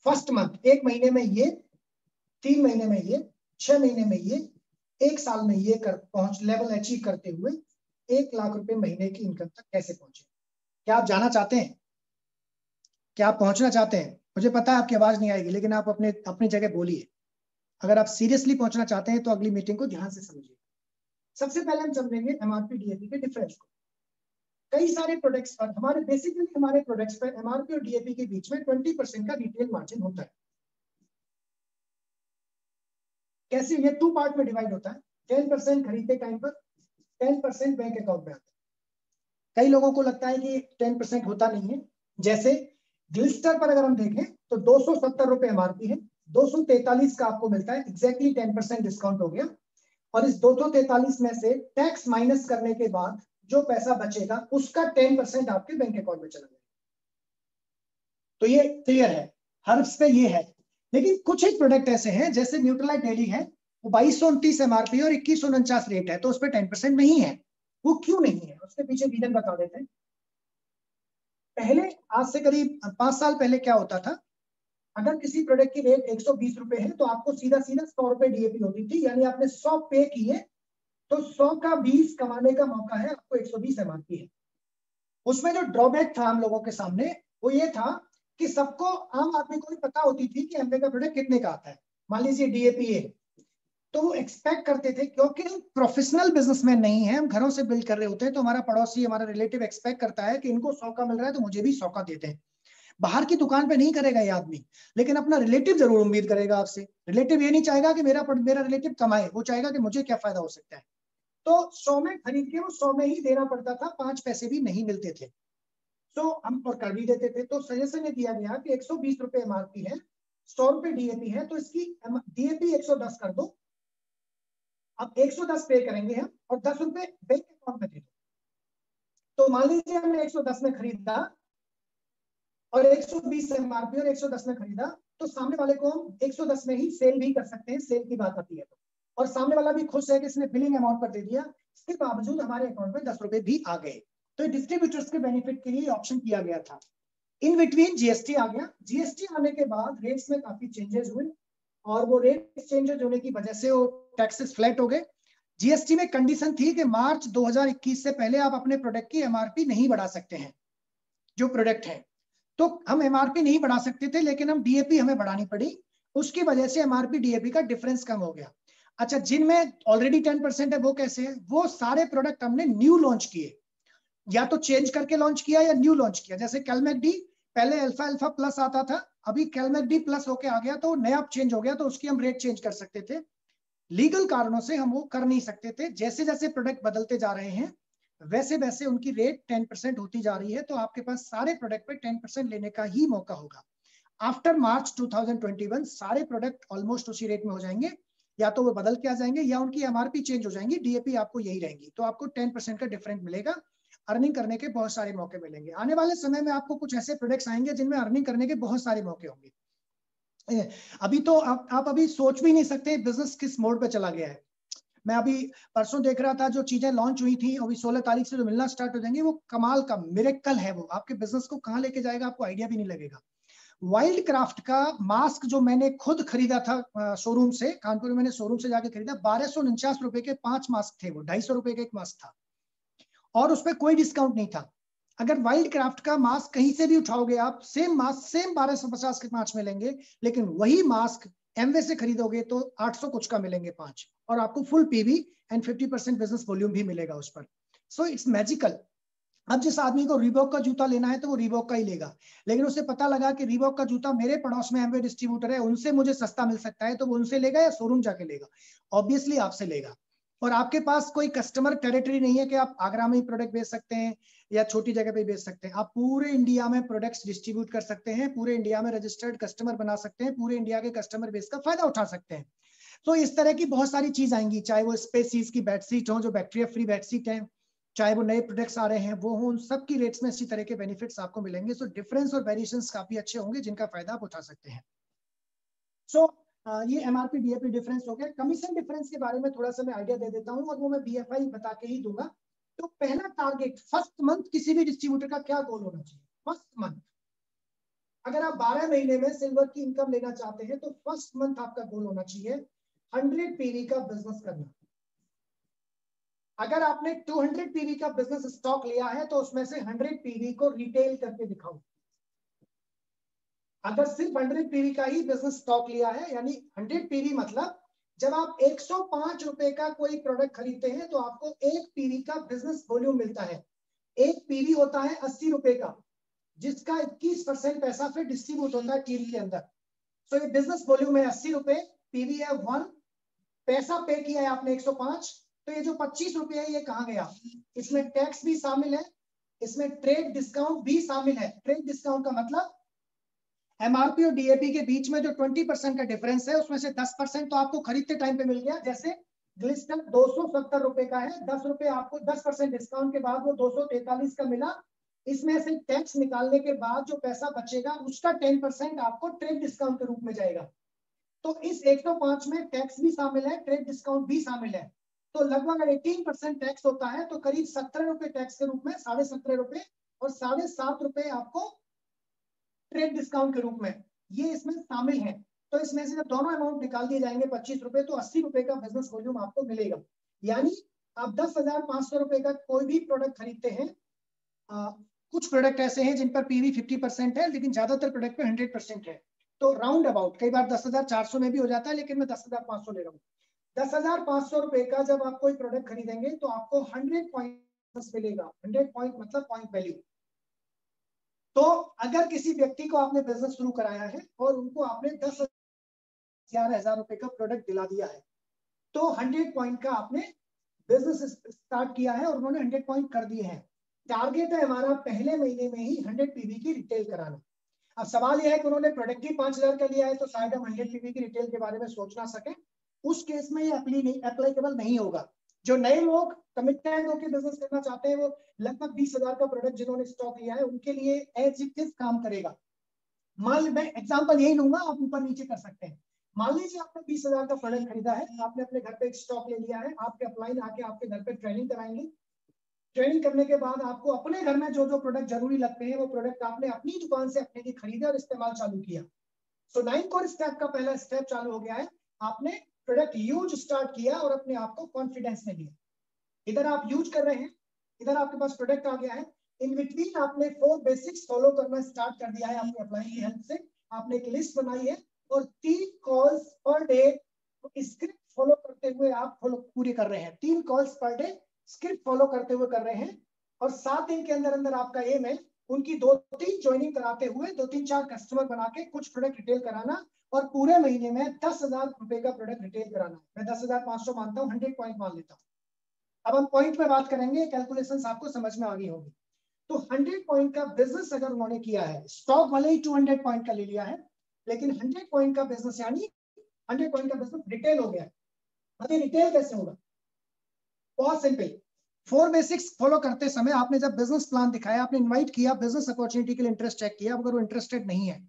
फर्स्ट मंथ 1 महीने में ये, 3 महीने में ये, 6 महीने में ये, 1 साल में ये कर लेवल अचीव करते हुए 1 लाख रुपए महीने की इनकम तक कैसे पहुंचे? क्या आप जाना चाहते हैं? क्या आप पहुंचना चाहते हैं? मुझे पता है आपकी आवाज नहीं आएगी, लेकिन आप अपनी जगह बोलिए। अगर आप सीरियसली पहुंचना चाहते हैं तो अगली मीटिंग को ध्यान से समझिए। सबसे पहले हम समझेंगे एमआरपी डीएपी के डिफरेंस को। कई सारे प्रोडक्ट्स पर हमारे प्रोडक्ट्स पर एमआरपी और डीएपी के बीच में 20% का रिटेल मार्जिन होता है। कैसे? ये 2 पार्ट में डिवाइड होता है। 10% खरीदते टाइम पर, 10% बैंक अकाउंट में आता है। कई लोगों को लगता है कि 10% होता नहीं है। जैसे ग्लिस्टर पर अगर हम देखें तो 270 रुपए एमआरपी है, 243 का आपको मिलता है, एग्जैक्टली 10% डिस्काउंट हो गया। और इस 243 में से टैक्स माइनस करने के बाद जो पैसा बचेगा उसका 10% आपके बैंक अकाउंट में चला जाएगा। तो ये क्लियर है, हर्ब्स पे ये है। लेकिन कुछ एक प्रोडक्ट ऐसे हैं, जैसे न्यूट्रलाइट डेली है, वो 2229 एमआरपी और 2149 रेट है, तो उस पर 10% नहीं है। वो क्यों नहीं है? उसके पीछे रीजन बता देते हैं। पहले, आज से करीब 5 साल पहले क्या होता था, अगर किसी प्रोडक्ट की रेट 120 रुपए है तो आपको सीधा सीधा 100 रुपए डीएपी होती थी, यानी आपने 100 पे किए तो 100 का 20 कमाने का मौका है, आपको 120 एमआरपी है। उसमें जो ड्रॉबैक था हम लोगों के सामने वो ये था कि सबको, आम आदमी को भी पता होती थी कि एमवे का प्रोडक्ट कितने का आता है। मान लीजिए डीएपी है, तो वो एक्सपेक्ट करते थे, क्योंकि हम प्रोफेशनल बिजनेसमैन नहीं है, हम घरों से बिल्ड कर रहे होते हैं, तो हमारा पड़ोसी, हमारा रिलेटिव एक्सपेक्ट करता है कि इनको 100 का मिल रहा है तो मुझे भी 100 का देते हैं। बाहर की दुकान पे नहीं करेगा ये आदमी, लेकिन अपना रिलेटिव जरूर उम्मीद करेगा आपसे। रिलेटिव ये नहीं चाहेगा कि मेरा रिलेटिव कमाए, वो चाहेगा कि मुझे क्या फायदा हो सकता है। तो 100 में खरीद के वो 100 में ही देना पड़ता था, 5 पैसे भी नहीं मिलते थे। तो हम और कर भी देते थे। तो सजेशन ये दिया गया कि 120 रुपए एमआरपी है, 100 रुपए डीएपी है, तो इसकी डीएपी 110 कर दो। अब 110 पे करेंगे हम और 10 रुपए बैंक अकाउंट में दे दो। तो मान लीजिए हमने 110 में खरीदा और 120 एमआरपी और 110 में खरीदा, तो सामने वाले को हम 110 में ही सेल भी कर सकते हैं, सेल की बात आती है तो। और सामने वाला भी खुश है कि इसने बिलिंग अमाउंट पर दे दिया, इसके बावजूद हमारे अकाउंट में 10 रुपए भी आ गए। तो डिस्ट्रीब्यूटर्स के बेनिफिट के लिए ऑप्शन किया गया था। इन बिटवीन जीएसटी आ गया। जीएसटी आने के बाद रेट्स में काफी चेंजेस हुए, और वो रेट चेंजेस होने की वजह से वो टैक्सेस फ्लैट हो गए। जीएसटी में कंडीशन थी कि मार्च 2021 से पहले आप अपने प्रोडक्ट की एमआरपी नहीं बढ़ा सकते हैं, जो प्रोडक्ट है। तो हम एमआरपी नहीं बढ़ा सकते थे, लेकिन हम डीएपी हमें बढ़ानी पड़ी। उसकी वजह से एमआरपी डीएपी का डिफरेंस कम हो गया। अच्छा, जिनमें ऑलरेडी 10% है वो कैसे है? वो सारे प्रोडक्ट हमने न्यू लॉन्च किए, या तो चेंज करके लॉन्च किया या न्यू लॉन्च किया। जैसे कैलमेक डी, पहले अल्फा अल्फा प्लस आता था, अभी कैलमेक डी प्लस होके आ गया, तो नया चेंज हो गया, तो उसकी हम रेट चेंज कर सकते थे। लीगल कारणों से हम वो कर नहीं सकते थे। जैसे जैसे प्रोडक्ट बदलते जा रहे हैं वैसे वैसे उनकी रेट 10% होती जा रही है, तो आपके पास सारे प्रोडक्ट पे 10% लेने का ही मौका होगा। आफ्टर मार्च 2021 सारे प्रोडक्ट ऑलमोस्ट उसी रेट में हो जाएंगे, या तो वो बदल के आ जाएंगे या उनकी एमआरपी चेंज हो जाएंगी, डीएपी आपको यही रहेंगी, तो आपको 10% का डिफरेंस मिलेगा। अर्निंग करने के बहुत सारे मौके मिलेंगे। आने वाले समय में आपको कुछ ऐसे प्रोडक्ट्स आएंगे जिनमें अर्निंग करने के बहुत सारे मौके होंगे। अभी तो आप अभी सोच भी नहीं सकते बिजनेस किस मोड पे चला गया है। मैं अभी परसों देख रहा था, जो चीजें लॉन्च हुई थी अभी 16 तारीख से जो मिलना स्टार्ट हो जाएंगे, वो कमाल का मिरेकल है। वो आपके बिजनेस को कहाँ लेके जाएगा आपको आइडिया भी नहीं लगेगा। वाइल्ड क्राफ्ट का मास्क जो मैंने खुद खरीदा था शोरूम से, कानपुर में मैंने शोरूम से जाके खरीदा, 1249 रुपए के 5 मास्क थे, वो 250 रुपए का एक मास्क था, और उस पर कोई डिस्काउंट नहीं था। अगर वाइल्ड क्राफ्ट का मास्क कहीं से भी उठाओगे आप, सेम मास्क सेम 1250 के 5 मिलेंगे, लेकिन वही मास्क एमवे से खरीदोगे तो 800 कुछ का मिलेंगे 5, और आपको full PV and 50% business volume भी मिलेगा उस पर। So it's magical. अब जिस आदमी को रीबॉक का जूता लेना है तो वो रीबॉक का ही लेगा, लेकिन उसे पता लगा कि रीबॉक का जूता मेरे पड़ोस में एमवे डिस्ट्रीब्यूटर है, उनसे मुझे सस्ता मिल सकता है, तो वो उनसे लेगा या शोरूम जाके लेगा? ऑब्वियसली आपसे लेगा। और आपके पास कोई कस्टमर टेरिटरी नहीं है कि आप आगरा में ही प्रोडक्ट बेच सकते हैं या छोटी जगह पे बेच सकते हैं। आप पूरे इंडिया में प्रोडक्ट्स डिस्ट्रीब्यूट कर सकते हैं, पूरे इंडिया में रजिस्टर्ड कस्टमर बना सकते हैं, पूरे इंडिया के कस्टमर बेस का फायदा उठा सकते हैं। तो इस तरह की बहुत सारी चीज आएंगी, चाहे वो स्पेसीज की बेडशीट हो जो बैक्टीरिया फ्री बेडशीट है, चाहे वो नए प्रोडक्ट्स आ रहे हैं वो हो, उन सब की रेट्स में इसी तरह के बेनिफिट्स आपको मिलेंगे। सो डिफरेंस और वेरिएशंस काफी अच्छे होंगे जिनका फायदा आप उठा सकते हैं। सो ये एमआरपी डीएपी डिफरेंस हो गया। कमीशन डिफरेंस के बारे में थोड़ा सा मैं आइडिया दे देता हूँ, और वो मैं बीएफआई बता के ही दूंगा। तो पहला टारगेट, फर्स्ट मंथ किसी भी डिस्ट्रीब्यूटर का क्या गोल होना चाहिए? फर्स्ट मंथ, अगर आप 12 महीने में सिल्वर की इनकम लेना चाहते हैं तो फर्स्ट मंथ आपका गोल होना चाहिए 100 पीवी का बिजनेस करना। अगर आपने 200 पीवी का बिजनेस स्टॉक लिया है तो उसमें से 100 पीवी को रिटेल करके दिखाओ। अगर सिर्फ 100 पीवी का ही बिजनेस स्टॉक लिया है, यानी 100 पीवी मतलब जब आप 105 रुपए का कोई प्रोडक्ट खरीदते हैं तो आपको 1 पीवी का बिजनेस वॉल्यूम मिलता है। 1 पीवी होता है 80 रुपए का, जिसका 21% पैसा फिर डिस्ट्रीब्यूट होता है टीम के अंदर। तो ये बिजनेस वॉल्यूम है 80 रुपए, पीवी है 1, पैसा पे किया है आपने 105, तो ये जो 25 रुपए है ये कहाँ गया? इसमें टैक्स भी शामिल है, इसमें ट्रेड डिस्काउंट भी शामिल है। ट्रेड डिस्काउंट का मतलब एमआरपी और डीएपी के बीच में जो 20% का डिफरेंस है उसमें से 10% तो आपको खरीदते टाइम पे मिल गया। जैसे ग्लिस्टन 270 रुपए का है, 10 रुपए आपको 10% डिस्काउंट के बाद वो 243 का मिला। इसमें से टैक्स निकालने के बाद जो पैसा बचेगा उसका 10% आपको ट्रेड डिस्काउंट के रूप में जाएगा। तो इस 105 में टैक्स भी शामिल है, ट्रेड डिस्काउंट भी शामिल है, तो लगभग 18% टैक्स होता है। तो करीब 17 रुपए टैक्स के रूप में, 17.5 रुपए और 7.5 रुपए आपको ट्रेड डिस्काउंट के रूप में ये इसमें शामिल है। तो इसमें से जब दोनों अमाउंट निकाल दिए जाएंगे 25 रुपए, तो 80 रुपए का बिजनेस वॉल्यूम आपको मिलेगा। यानी आप 10,500 रुपए का कोई भी प्रोडक्ट खरीदते हैं, कुछ प्रोडक्ट ऐसे हैं जिन पर पीवी 50% है, लेकिन ज्यादातर प्रोडक्ट पे 100% है। तो राउंड अबाउट कई बार 10,400 में भी हो जाता है, लेकिन मैं 10,500 ले रहा हूँ। 10,500 रुपए का जब आप कोई प्रोडक्ट खरीदेंगे तो आपको 100 पॉइंट मिलेगा। 100 पॉइंट मतलब पॉइंट वैल्यू। तो अगर किसी व्यक्ति को आपने बिजनेस शुरू कराया है और उनको आपने 10,000 रुपए का प्रोडक्ट दिला दिया है, तो 100 पॉइंट का आपने बिजनेस स्टार्ट किया है और उन्होंने 100 पॉइंट कर दिए हैं। टारगेट है हमारा पहले महीने में ही 100 पीवी की रिटेल कराना। अब सवाल यह है कि उन्होंने प्रोडक्ट ही 5,000 का लिया है तो शायद हम 100 पीवी की रिटेल के बारे में सोच ना सके। उस केस में ये अप्लीकेबल नहीं होगा। जो नए लोग कमिटेड होकर बिजनेस करना चाहते हैं, वो लगभग 20,000 का प्रोडक्ट जिन्होंने स्टॉक लिया है उनके लिए एज इट इज काम करेगा। मान मैं एग्जांपल यही लूंगा, आप ऊपर नीचे कर सकते हैं। मान लीजिए आपने 20,000 का प्रोडक्ट खरीदा है, आपने अपने घर पे एक स्टॉक ले लिया है, आपके अपलाइन आके आपके घर पे ट्रेनिंग कराएंगे। ट्रेनिंग करने के बाद आपको अपने घर में जो जो प्रोडक्ट जरूरी लगते हैं वो प्रोडक्ट आपने अपनी दुकान से अपने लिए खरीदे और इस्तेमाल चालू किया। सो 9 कोर स्टेप का पहला स्टेप चालू हो गया है। आपने प्रोडक्ट यूज स्टार्ट किया और अपने आप को कॉन्फिडेंस में लिया। इधर आप यूज कर रहे हैं, इधर आपके पास प्रोडक्ट आ गया है। इन बिटवीन आपने 4 बेसिक्स फॉलो करना स्टार्ट कर दिया है अपने अपलाइन की हेल्प से। आपने एक लिस्ट बनाई है और 3 calls per day script follow करते हुए आप पूरे कर रहे हैं। 3 calls per day script follow करते हुए कर रहे हैं और 7 दिन के अंदर अंदर आपका एम है उनकी 2-3 ज्वाइनिंग कराते हुए 2-3-4 कस्टमर बना के कुछ प्रोडक्ट रिटेल कराना और पूरे महीने में 10,000 रुपए का प्रोडक्ट रिटेल कराना। मैं 10,500 मानता हूँ, 100 पॉइंट मान लेता हूँ। अब हम पॉइंट पे बात करेंगे, कैलकुलेशंस आपको समझ में आ गई होगी। तो 100 पॉइंट का बिजनेस अगर उन्होंने किया है, स्टॉक भले ही 200 पॉइंट का ले लिया है, लेकिन 100 पॉइंट का बिजनेस यानी 100 पॉइंट का बिजनेस रिटेल हो गया। अभी रिटेल कैसे होगा? बहुत सिंपल। 4 बेसिक्स फॉलो करते समय आपने जब बिजनेस प्लान दिखाया, आपने इनवाइट किया, बिजनेस अपॉर्चुनिटी के लिए इंटरेस्ट चेक किया। अगर वो इंटरेस्टेड नहीं है,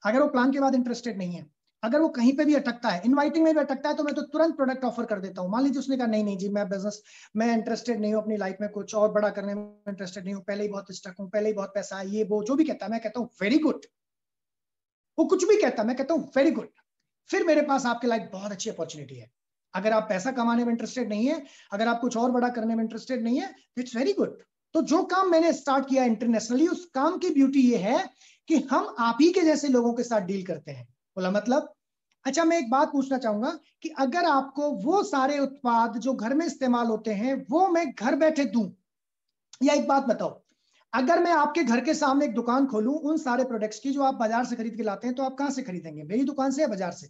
अगर वो प्लान के बाद इंटरेस्टेड नहीं है, अगर वो कहीं पे भी अटकता है, इनवाइटिंग में भी अटकता है, तो मैं तो तुरंत प्रोडक्ट ऑफर कर देता हूँ। मान लीजिए उसने कहा नहीं नहीं जी मैं बिजनेस में इंटरेस्टेड नहीं हूँ, अपनी लाइफ में कुछ और बड़ा करने में इंटरेस्टेड नहीं हूँ, पहले ही बहुत स्टक हूँ, पहले ही बहुत पैसा है, ये वो जो भी कहता है, मैं कहता हूँ वेरी गुड। वो कुछ भी कहता है मैं कहता हूँ वेरी गुड। फिर मेरे पास आपके लाइफ बहुत अच्छी अपॉर्चुनिटी है। अगर आप पैसा कमाने में इंटरेस्टेड नहीं है, अगर आप कुछ और बड़ा करने में इंटरेस्टेड नहीं है, इट्स वेरी गुड। तो जो काम मैंने स्टार्ट किया इंटरनेशनली, उस काम की ब्यूटी ये है कि हम आप ही के जैसे लोगों के साथ डील करते हैं। बोला मतलब? अच्छा, मैं एक बात पूछना चाहूंगा कि अगर आपको वो सारे उत्पाद जो घर में इस्तेमाल होते हैं वो मैं घर बैठे दूं, या एक बात बताओ, अगर मैं आपके घर के सामने एक दुकान खोलूं उन सारे प्रोडक्ट्स की जो आप बाजार से खरीद के लाते हैं, तो आप कहां से खरीदेंगे? मेरी दुकान से या बाजार से?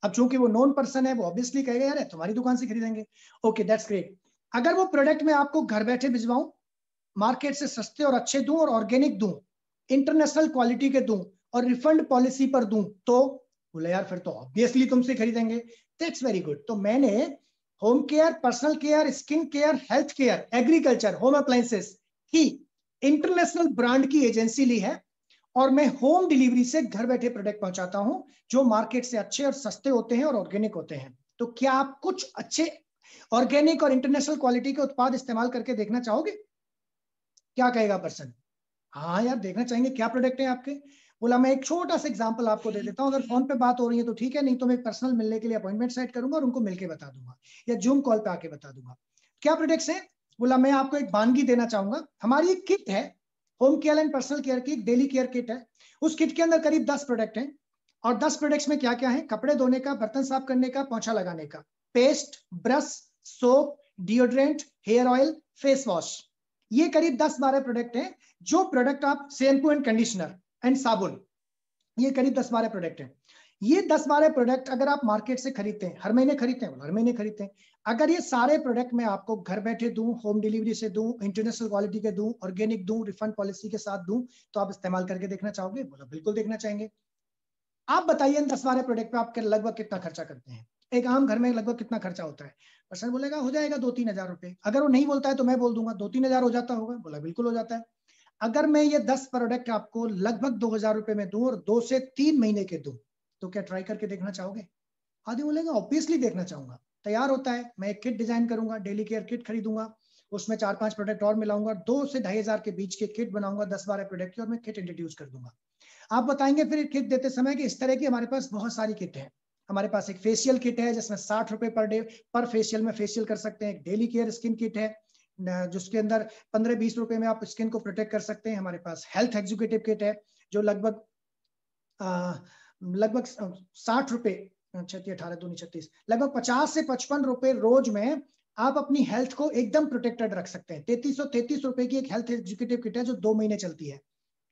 अब चूंकि वो नॉन पर्सन है, वो ऑब्वियसली कहेगा यार तुम्हारी दुकान से खरीदेंगे। Okay, that's great. अगर वो प्रोडक्ट मैं आपको घर बैठे भिजवाऊं, मार्केट से सस्ते और अच्छे दूं और ऑर्गेनिक दूं, इंटरनेशनल क्वालिटी के दूं और रिफंड पॉलिसी पर दूं, तो बोले यार फिर तो ऑब्वियसली तुमसे खरीदेंगे। That's very good. तो मैंने home care, personal care, skin care, health care, agriculture, home appliances की इंटरनेशनल ब्रांड की एजेंसी ली है और मैं होम डिलीवरी से घर बैठे प्रोडक्ट पहुंचाता हूं जो मार्केट से अच्छे और सस्ते होते हैं और ऑर्गेनिक होते हैं। तो क्या आप कुछ अच्छे ऑर्गेनिक और इंटरनेशनल क्वालिटी के उत्पाद इस्तेमाल करके देखना चाहोगे? क्या कहेगा पर्सन? हाँ यार देखना चाहेंगे। क्या प्रोडक्ट है आपके? बोला मैं एक छोटा सा एग्जांपल आपको दे देता हूँ, अगर फोन पे बात हो रही है तो ठीक है, नहीं तो मैं पर्सनल मिलने के लिए अपॉइंटमेंट सेट करूंगा और उनको मिलके बता दूंगा या जूम कॉल पे आके बता दूंगा। क्या प्रोडक्ट्स हैं? बोला मैं आपको एक वानगी देना चाहूंगा। हमारी एक किट है home care and personal care की, एक डेली केयर किट है। उस किट के अंदर करीब 10 प्रोडक्ट हैं और 10 प्रोडक्ट्स में क्या क्या है? कपड़े धोने का, बर्तन साफ करने का, पोंछा लगाने का, paste, brush, soap, deodorant, hair oil, face wash. ये करीब 10-12 प्रोडक्ट हैं। जो प्रोडक्ट आप, शैम्पू एंड कंडीशनर एंड साबुन, ये करीब 10-12 प्रोडक्ट हैं। ये 10-12 प्रोडक्ट अगर आप मार्केट से खरीदते हैं, हर महीने खरीदते हैं, हर महीने खरीदते हैं, अगर ये सारे प्रोडक्ट मैं आपको घर बैठे दूं, होम डिलीवरी से दूं, इंटरनेशनल क्वालिटी के दूं, ऑर्गेनिक दूं, रिफंड पॉलिसी के साथ दूं, तो आप इस्तेमाल करके देखना चाहोगे? बोला बिल्कुल देखना चाहेंगे। आप बताइए इन 10-12 प्रोडक्ट पे आप लगभग कितना खर्चा करते हैं? एक आम घर में लगभग कितना खर्चा होता है? पर्सन बोलेगा हो जाएगा 2-3 हजार रुपए। अगर वो नहीं बोलता है तो मैं बोल दूंगा 2-3 हजार हो जाता होगा। बोला बिल्कुल हो जाता है। अगर मैं ये 10 प्रोडक्ट आपको लगभग 2,000 रुपए में दूं और 2 से 3 महीने के दूं, तो क्या ट्राई करके देखना चाहोगे? आदमी बोलेगा ऑब्वियसली देखना चाहूंगा। तैयार होता है, मैं एक किट डिजाइन करूंगा, डेली केयर किट खरीदूंगा, उसमें 4-5 प्रोडक्ट और मिलाऊंगा, 2 से 2,500 के बीच के किट बनाऊंगा 10-12 प्रोडक्ट की, और मैं किट इंट्रोड्यूस कर दूंगा। आप बताएंगे फिर किट देते समय कि इस तरह की हमारे पास बहुत सारी किट है। हमारे पास एक फेशियल किट है जिसमें 60 रुपए पर डे पर फेशियल में फेशियल कर सकते हैं। एक डेली केयर स्किन किट है जिसके अंदर 15-20 रुपए में आप स्किन को प्रोटेक्ट कर सकते हैं। हमारे पास हेल्थ एग्जीक्यूटिव किट है जो लगभग 60 रुपए, 18-2-36, लगभग 50 से 55 रुपए रोज में आप अपनी हेल्थ को एकदम प्रोटेक्टेड रख सकते हैं। 3333 रुपए की एक हेल्थ एग्जीक्यूटिव किट है जो 2 महीने चलती है।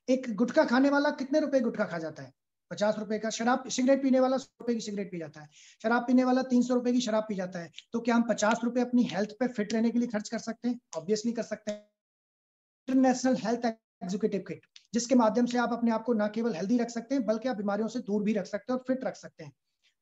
एक गुटखा खाने वाला कितने रुपए गुटखा खा जाता है? 50 रुपए का। शराब सिगरेट पीने वाला 100 रुपए की सिगरेट पी जाता है। शराब पीने वाला 300 रुपए की शराब पी जाता है। तो क्या हम 50 रुपए अपनी हेल्थ पे फिट रहने के लिए खर्च कर सकते हैं? ऑब्वियसली कर सकते हैं। इंटरनेशनल हेल्थ एग्जीक्यूटिव किट, जिसके माध्यम से आप अपने आप को न केवल हेल्दी रख सकते हैं बल्कि आप बीमारियों से दूर भी रख सकते हैं और फिट रख सकते हैं।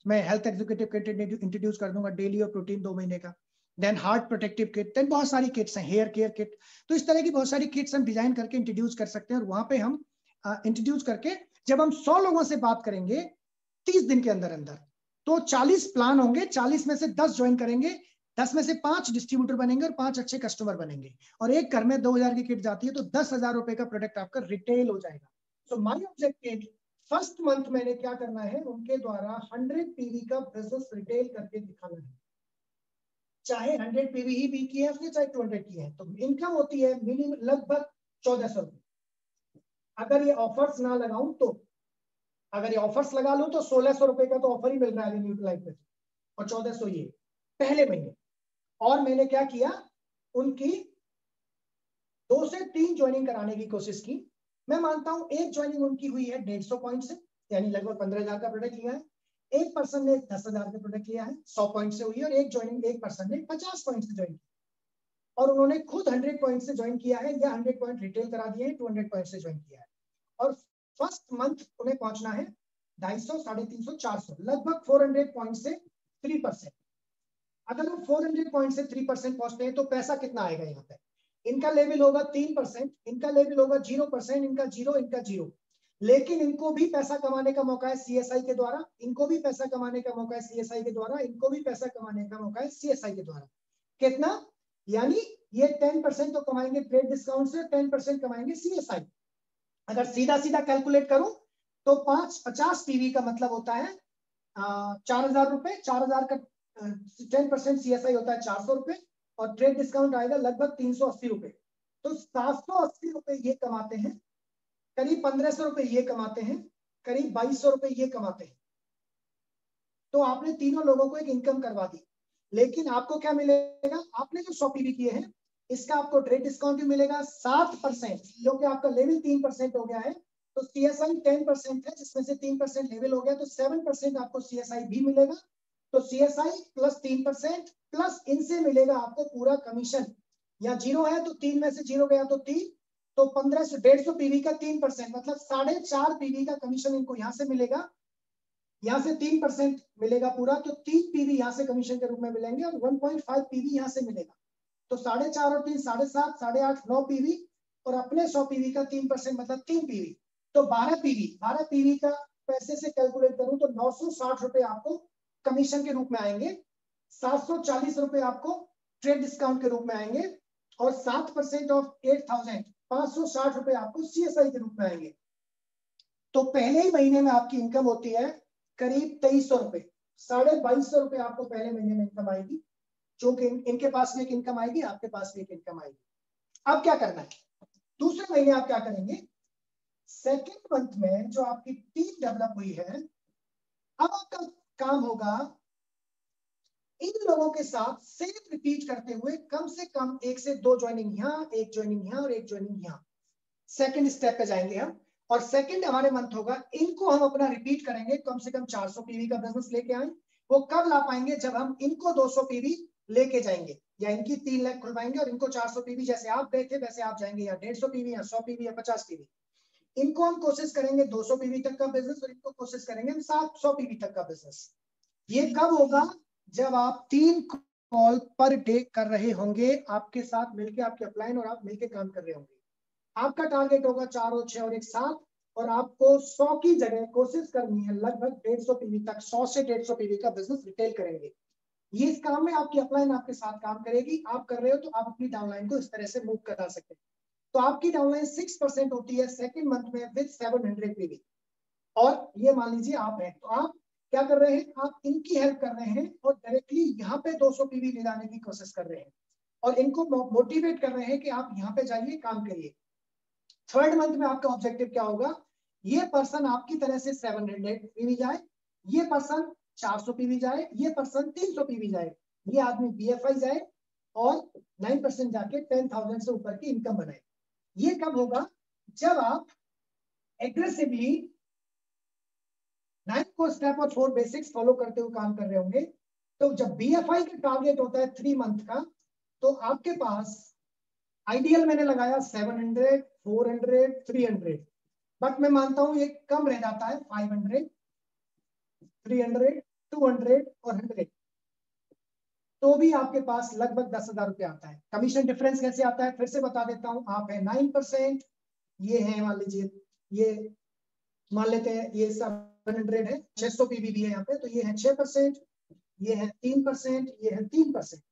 मैं हेल्थ एग्जीक्यूटिव किट इंट्रोड्यूस कर दूंगा, डेली और प्रोटीन 2 महीने का। Then heart protective kit, then बहुत सारी किट्स हैं, हेयर केयर किट। तो इस तरह की बहुत सारी किट्स हम डिजाइन करके इंट्रोड्यूस कर सकते हैं। और वहां पे हम इंट्रोड्यूस करके जब हम 100 लोगों से बात करेंगे 30 दिन के अंदर अंदर, तो 40 प्लान होंगे, 40 में से 10 ज्वाइन करेंगे, 10 में से 5 डिस्ट्रीब्यूटर बनेंगे और 5 अच्छे कस्टमर बनेंगे। और एक घर में 2,000 की किट जाती है तो 10,000 रुपए का प्रोडक्ट आपका रिटेल हो जाएगा। So my objective, first month मैंने क्या करना है, उनके द्वारा 100 पीवी का बिजनेस रिटेल करके दिखाना है। चाहे 100 पीवी ही बी की है उसने, चाहे 200 की है, तो इनकम होती है मिनिमम लगभग 1,400 रुपए। अगर ये ऑफर्स ना लगाऊं तो, अगर ये ऑफर्स लगा लूं तो 1,600 रुपए का तो ऑफर ही मिल रहा है न्यू लाइफ में, और 1,400 ये पहले महीने। और मैंने क्या किया, उनकी 2 से 3 ज्वाइनिंग कराने की कोशिश की। मैं मानता हूं एक ज्वाइनिंग उनकी हुई है 150 पॉइंट से, यानी लगभग 15,000 का प्रोडक्ट लिया है। एक पर्सन ने 10,000 का प्रोडक्ट लिया है, 100 पॉइंट से हुई है। और एक ज्वाइनिंग एक पर्सन ने 50 पॉइंट से ज्वाइन किया, और उन्होंने खुद 100 पॉइंट से ज्वाइन किया है, या 100 पॉइंट रिटेल करा दिए हैं, 200 पॉइंट से ज्वाइन किया है। और फर्स्ट मंथ उन्हें पहुंचना है 250, 350, 400, लगभग 400 पॉइंट से 3%। अगर वो 400 पॉइंट से 3% पहुंचते हैं तो पैसा कितना आएगा यहाँ पे? इनका लेवल होगा 3%, इनका लेवल होगा 0%, इनका 0, इनका 0। लेकिन इनको भी पैसा कमाने का मौका है सीएसआई के द्वारा, इनको भी पैसा कमाने का मौका है सीएसआई के द्वारा, इनको भी पैसा कमाने का मौका है सीएसआई के द्वारा। कितना? यानी ये 10% तो कमाएंगे ट्रेड डिस्काउंट से, 10% कमाएंगे सीएसआई। अगर सीधा सीधा कैलकुलेट करूं तो 50 पीवी का मतलब होता है 4,000 रुपए। 4,000 का 10% सीएसआई होता है 400 रुपए, और ट्रेड डिस्काउंट आएगा लगभग 380 रुपए। तो 780 रुपए ये कमाते हैं, करीब 1,500 रुपए ये कमाते हैं, करीब 2,200 रुपए ये कमाते हैं। तो आपने तीनों लोगों को एक इनकम करवा दी। लेकिन आपको क्या मिलेगा? आपने जो 100 पीवी किए हैं इसका आपको ट्रेड डिस्काउंट भी मिलेगा 7%, क्योंकि आपका लेवल 3% हो गया है। तो सीएसआई 10% है, जिसमें से 3% लेवल हो गया, तो 7% आपको सीएसआई भी मिलेगा। तो सीएसआई प्लस 3% प्लस इनसे मिलेगा आपको पूरा कमीशन। या 0 है तो 3 में से 0 गया तो 3, तो 1500, 150 पीवी का 3%, मतलब 4.5 पीवी का कमीशन इनको यहाँ से मिलेगा। यहाँ से 3% मिलेगा पूरा, तो 3 पीवी यहाँ से कमीशन के रूप में मिलेंगे, और 1.5 पीवी यहाँ से मिलेगा। तो 4.5 और 3 7.5, 8.5, 9 पीवी, और अपने 100 पीवी का 3% मतलब 3 पीवी, तो 12 पीवी। 12 पीवी का पैसे से कैलकुलेट करूं तो 960 रुपए आपको कमीशन के रूप में आएंगे, 740 रुपए आपको ट्रेड डिस्काउंट के रूप में आएंगे, और 7% ऑफ 8,000, 560 रुपए आपको सीएसआई के रूप में आएंगे। तो पहले ही महीने में आपकी इनकम होती है करीब 2,300 रुपए। 2,250 रुपए आपको पहले महीने में इनकम आएगी। जो कि इनके पास में एक इनकम आएगी, आपके पास में एक इनकम आएगी। अब क्या करना है, दूसरे महीने आप क्या करेंगे, सेकेंड मंथ में जो आपकी टीम डेवलप हुई है, अब आपका काम होगा इन लोगों के साथ सेम रिपीट करते हुए कम से कम 1 से 2 ज्वाइनिंग यहाँ, 1 ज्वाइनिंग यहाँ और 1 ज्वाइनिंग यहाँ। सेकंड स्टेप पे जाएंगे हम, और सेकंड हमारे मंथ होगा, इनको हम अपना रिपीट करेंगे, कम से कम 400 पीवी का बिजनेस लेके आए। वो कब ला पाएंगे, जब हम इनको 200 पीवी लेके जाएंगे, या इनकी 3 लाख खुलवाएंगे और इनको 400 पीवी, जैसे आप गए थे वैसे आप जाएंगे, या 150 पीवी या 100 पीवी या 50 पीवी। इनको हम कोशिश करेंगे 200 पीवी तक का बिजनेस, और इनको कोशिश करेंगे हम 700 पीवी तक का बिजनेस। ये कब होगा, जब आप 3 कॉल पर डे कर रहे होंगे, आपके साथ मिलके, आपके अपलाइन और आप मिलके काम कर रहे होंगे। आपका टारगेट होगा 4 और 6 और 1 7, और आपको 100 की जगह कोशिश करनी है लगभग 150 पीवी तक, 100 से 150 पीवी का बिजनेस रिटेल करेंगे। ये इस काम में आपकी अपलाइन आपके साथ काम करेगी, आप कर रहे हो तो आप अपनी डाउनलाइन को इस तरह से मूव करा सकते हैं। तो आपकी डाउनलाइन 6% होती है सेकंड मंथ में विद 700 पीवी, और ये मान लीजिए आप हैं, तो आप क्या कर रहे हैं, आप इनकी हेल्प कर रहे हैं और डायरेक्टली यहाँ पे 200 पीवी ले जाने की कोशिश कर रहे हैं, और इनको मोटिवेट कर रहे हैं कि आप यहाँ पे जाइए, काम करिए। थर्ड मंथ में आपका ऑब्जेक्टिव क्या होगा, ये पर्सन आपकी तरह से 700 पीवी जाए, ये पर्सन 400 पीवी जाए, ये पर्सन 300 पीवी जाए, ये आदमी बीएफआई जाए और 9% जाके 10,000 से ऊपर की इनकम बनाए। ये कब होगा, जब आप एग्रेसिवली 9 को स्टेप और 4 बेसिक्स फॉलो करते हुए काम कर रहे होंगे। तो जब बीएफआई का टारगेट होता है 3 मंथ का, तो आपके पास आइडियल मैंने लगाया 700, 400, 300, बट मैं मानता हूं ये कम रह जाता है 500, 300, 200 और 100, तो भी आपके पास लगभग 10,000 रुपये आता है। कमीशन डिफरेंस कैसे आता है, फिर से बता देता हूं। आप है 9%, ये है मान लीजिए, ये मान लेते हैं ये 700 है, 600 पीवी भी है यहाँ पे, तो ये है 6%, ये है 3%, ये है 3%,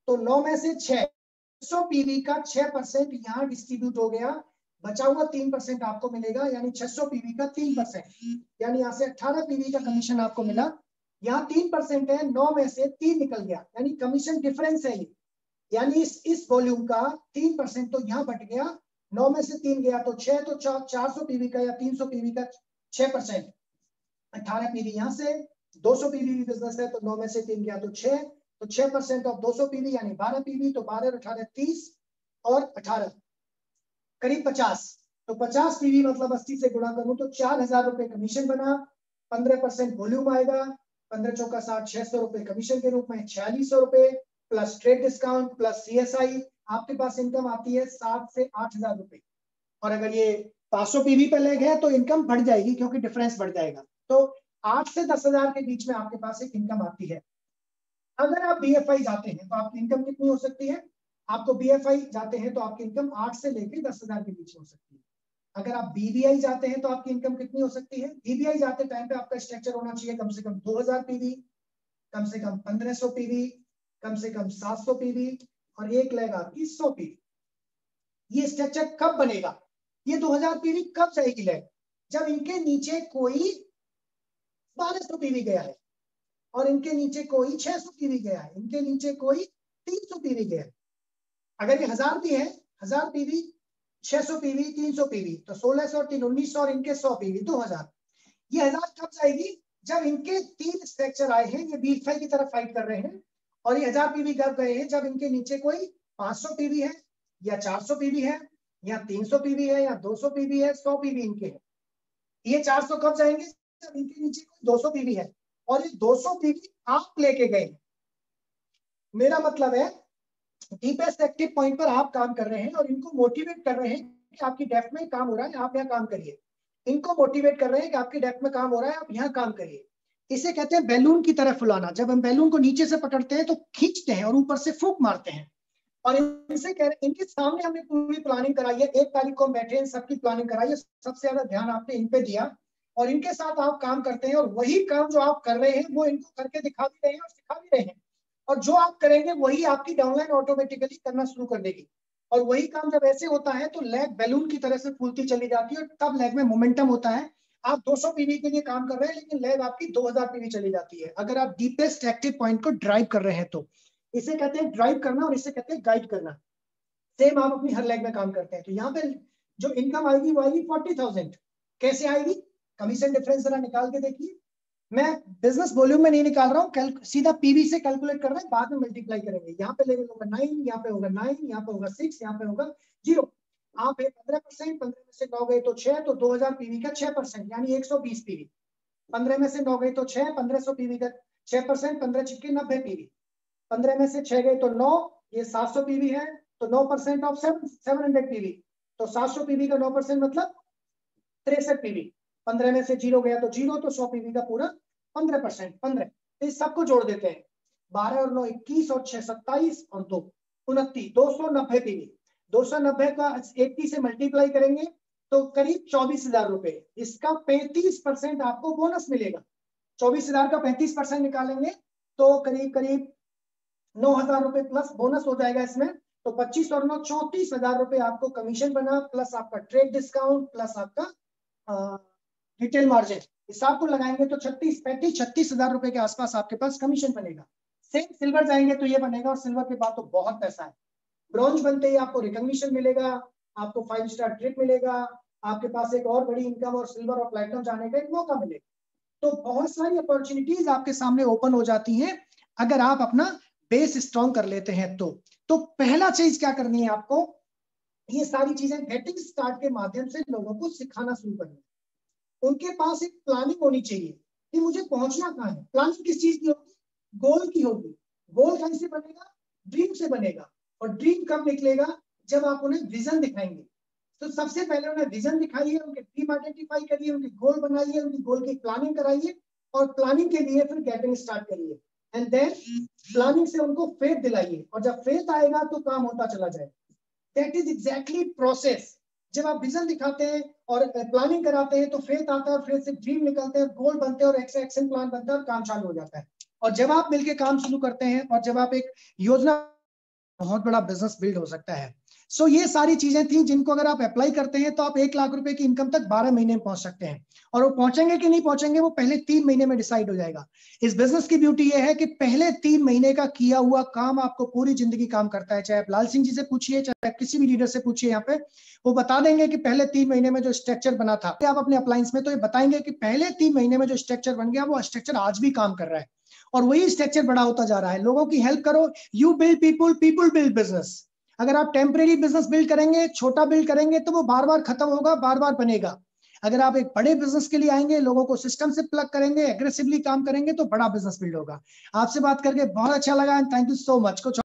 तो 9 में से 600 पीवी का 6% यहाँ डिस्ट्रीब्यूट हो गया, बचा हुआ 3% आपको मिलेगा, यानी 600 पीवी का 3%, यानी यहाँ से 18 पीवी का कमीशन आपको मिला। यहाँ 3% है, 9 में से 3 निकल गया, यानी कमीशन डिफरेंस है ये, यानी इस वॉल्यूम का 3% तो यहाँ बट गया, 9 में से 3 गया तो 6, तो 400 पीवी का या 300 पीवी का 6%, 18 पीवी यहाँ से, 200 पीवी भी बिजनेस है तो 9 में से 3 गया तो 6, तो 6% ऑफ 200 पीवी यानी 12 पीवी, तो 12 और 18 30 और 18 करीब 50, तो 50 पीवी मतलब 80 से गुणा करूं तो 4,000 रुपए कमीशन बना, 15% वॉल्यूम आएगा, 15 चौका 60, 600 रुपए कमीशन के रूप में, 4600 रुपए plus trade discount plus CSI, आपके पास इनकम आती है 7 से 8,000 रुपए। और अगर ये 500 पीवी पे ले गए तो इनकम बढ़ जाएगी क्योंकि डिफरेंस बढ़ जाएगा, तो 8 से 10,000 के बीच में आपके पास एक इनकम आती है। अगर आप बीएफआई जाते हैं तो आपकी इनकम कितनी हो सकती है, आपको बीएफआई जाते हैं तो आपकी इनकम 8 से लेकर 10,000 के बीच हो सकती है। अगर आप बीबीआई जाते हैं तो आपकी इनकम कितनी हो सकती है, बीबीआई जाते टाइम पे आपका स्ट्रक्चर होना चाहिए कम से कम 2,000 पीवी, कम से कम 1,500 पीवी, कम से कम 700 पीवी और 1 लाख आपकी 100 पीवी। ये स्ट्रक्चर कब बनेगा, ये 2,000 पीवी कब जाएगी लैग, जब इनके नीचे कोई 1,200 पीवी गया है और इनके नीचे कोई 600 पीवी गया है, इनके नीचे कोई 300 पीवी गया है। अगर ये 1,000 भी है, 1,000 पीवी, 600 पीवी, 300 पीवी, तो 1,600 3 1,900 और इनके 100 पीवी 2,000। ये 1,000 कब जाएगी, जब इनके 3 स्ट्रक्चर आए हैं, ये बीएफआई की तरफ फाइट कर रहे हैं, और ये 1,000 पीवी कब गए हैं, जब इनके नीचे कोई 500 पीवी है या 400 पीवी है या 300 पीवी है या 200 पीवी है, 100 पीवी इनके है। ये 400 कब जाएंगे, जब इनके नीचे कोई 200 पीवी है और ये 200 पीवी आप लेके गए। मेरा मतलब है डीपेस्ट एक्टिव पॉइंट पर आप काम कर रहे हैं और इनको मोटिवेट कर रहे हैं कि आपकी डेस्क में काम हो रहा है, आप यहाँ काम करिए। इनको मोटिवेट कर रहे हैं कि आपकी डेस्क में काम हो रहा है, आप यहाँ काम करिए। इसे कहते हैं बैलून की तरह फुलाना। जब हम बैलून को नीचे से पकड़ते हैं तो खींचते हैं और ऊपर से फूंक मारते हैं, और इनसे कह रहे, इनके सामने हमने पूरी प्लानिंग कराई है। 1 तारीख को हम बैठे हैं, सबकी प्लानिंग कराई है, सबसे ज्यादा ध्यान आपने इन पे दिया और इनके साथ आप काम करते हैं, और वही काम जो आप कर रहे हैं वो इनको करके दिखा भी रहे हैं और सिखा भी रहे हैं, और जो आप करेंगे वही आपकी डाउनलाइन ऑटोमेटिकली करना शुरू कर देगी। और वही काम जब ऐसे होता है तो लैग बैलून की तरह से फूलती चली जाती है, और तब लैग में मोमेंटम होता है। आप 200 पीवी के लिए काम कर रहे हैं लेकिन लैग आपकी 2,000 पीवी चली जाती है, अगर आप डीपेस्ट एक्टिव पॉइंट को ड्राइव कर रहे हैं तो। इसे कहते हैं ड्राइव करना और इसे कहते हैं गाइड करना। सेम आप अपनी हर लेग में काम करते हैं। तो यहाँ पे जो इनकम आएगी वो आएगी 40,000। कैसे आएगी? कमीशन डिफरेंस जरा निकाल के देखिए। मैं बिजनेस वॉल्यूम में नहीं निकाल रहा हूँ, सीधा पीवी से कैलकुलेट कर रहे हैं, बाद में मल्टीप्लाई करेंगे। यहाँ पे लेवल होगा 9, यहाँ पे होगा 9, यहाँ पे होगा 6, यहाँ पे होगा 0। आप 15%, 15 में से 9 गए तो 6, तो 2000 पीवी का 6%, यानी 120 पीवी। 15 में से 9 गए तो 6, 1500 पीवी का 6%, 15 छिक्के 90 पीवी। 15 में से 6 गए तो 9, ये 700 पीवी है, तो 9% ऑफ 700 पीवी, तो 700 पीवी का 9% मतलब 63 पीवी। 15 में से 0 गया तो 0, तो 100 पीवी का पूरा 15%, 15। तो इस सबको जोड़ देते हैं। 12 और 9 21 और 6 27 और 2 29, 290 पीवी। 290 का 80 से मल्टीप्लाई करेंगे तो करीब 24,000 रुपए। इसका 35% आपको बोनस मिलेगा। 24,000 का 35% निकालेंगे तो करीब करीब 9,000 रुपए प्लस बोनस हो जाएगा इसमें। तो 25 और 9 34,000 रुपए आपको कमीशन बना, प्लस आपका ट्रेड डिस्काउंट, प्लस आपका रिटेल मार्जिन। हिसाब को लगाएंगे तो 36,000 रुपए के आसपास आपके पास कमीशन बनेगा। सेम सिल्वर जाएंगे तो ये बनेगा, और सिल्वर के बाद तो बहुत पैसा है। ब्रॉन्ज बनते ही आपको रिकॉग्निशन मिलेगा, आपको 5 स्टार ट्रिप मिलेगा, आपके पास एक और बड़ी इनकम और सिल्वर और प्लैटिनम जाने का एक मौका मिलेगा। तो बहुत सारी अपॉर्चुनिटीज आपके सामने ओपन हो जाती हैं अगर आप अपना बेस स्ट्रॉन्ग कर लेते हैं। तो पहला चीज क्या करनी है आपको, ये सारी चीजें गेटिंग स्टार्ट के माध्यम से लोगों को सिखाना शुरू करना है। उनके पास एक प्लानिंग होनी चाहिए कि मुझे पहुंचना कहाँ है। प्लानिंग किस चीज की होगी? गोल की होगी। गोल कैसे बनेगा? ड्रीम से बनेगा। और ड्रीम कब निकलेगा? जब आप उन्हें विजन दिखाएंगे। तो सबसे पहले उन्हें विजन दिखाइए, उनके ड्रीम आइडेंटिफाई करिए, उनके गोल बनाइए, उनकी गोल की प्लानिंग कराइए, और प्लानिंग के लिए फिर गेटिंग स्टार्ट करिए। एंड देन प्लानिंग से उनको फेथ दिलाइए, और जब फेथ आएगा तो काम होता चला जाएगा। That is exactly process. जब आप विजन दिखाते हैं और प्लानिंग कराते हैं तो फेथ आता है, और फेथ से ड्रीम निकलते हैं, गोल बनते हैं, और एक्शन प्लान बनता है, और काम चालू हो जाता है। और जब आप मिलकर काम शुरू करते हैं, और जब आप एक योजना, बहुत बड़ा बिजनेस बिल्ड हो सकता है। सो ये सारी चीजें थी जिनको अगर आप अप्लाई करते हैं तो आप 1 लाख रुपए की इनकम तक 12 महीने में पहुंच सकते हैं। और वो पहुंचेंगे कि नहीं पहुंचेंगे वो पहले 3 महीने में डिसाइड हो जाएगा। इस बिजनेस की ब्यूटी ये है कि पहले 3 महीने का किया हुआ काम आपको पूरी जिंदगी काम करता है। चाहे आप लाल सिंह जी से पूछिए, चाहे आप किसी भी लीडर से पूछिए, यहाँ पे वो बता देंगे कि पहले 3 महीने में जो स्ट्रक्चर बना था, आप अपने अप्लायंस में तो ये बताएंगे कि पहले 3 महीने में जो स्ट्रक्चर बन गया वो स्ट्रक्चर आज भी काम कर रहा है, और वही स्ट्रक्चर बड़ा होता जा रहा है। लोगों की हेल्प करो, you build people, people build business. अगर आप टेम्परेरी बिजनेस बिल्ड करेंगे, छोटा बिल्ड करेंगे, तो वो बार बार खत्म होगा, बार बार बनेगा। अगर आप एक बड़े बिजनेस के लिए आएंगे, लोगों को सिस्टम से प्लग करेंगे, एग्रेसिवली काम करेंगे, तो बड़ा बिजनेस बिल्ड होगा। आपसे बात करके बहुत अच्छा लगा, and thank you so much. कुछ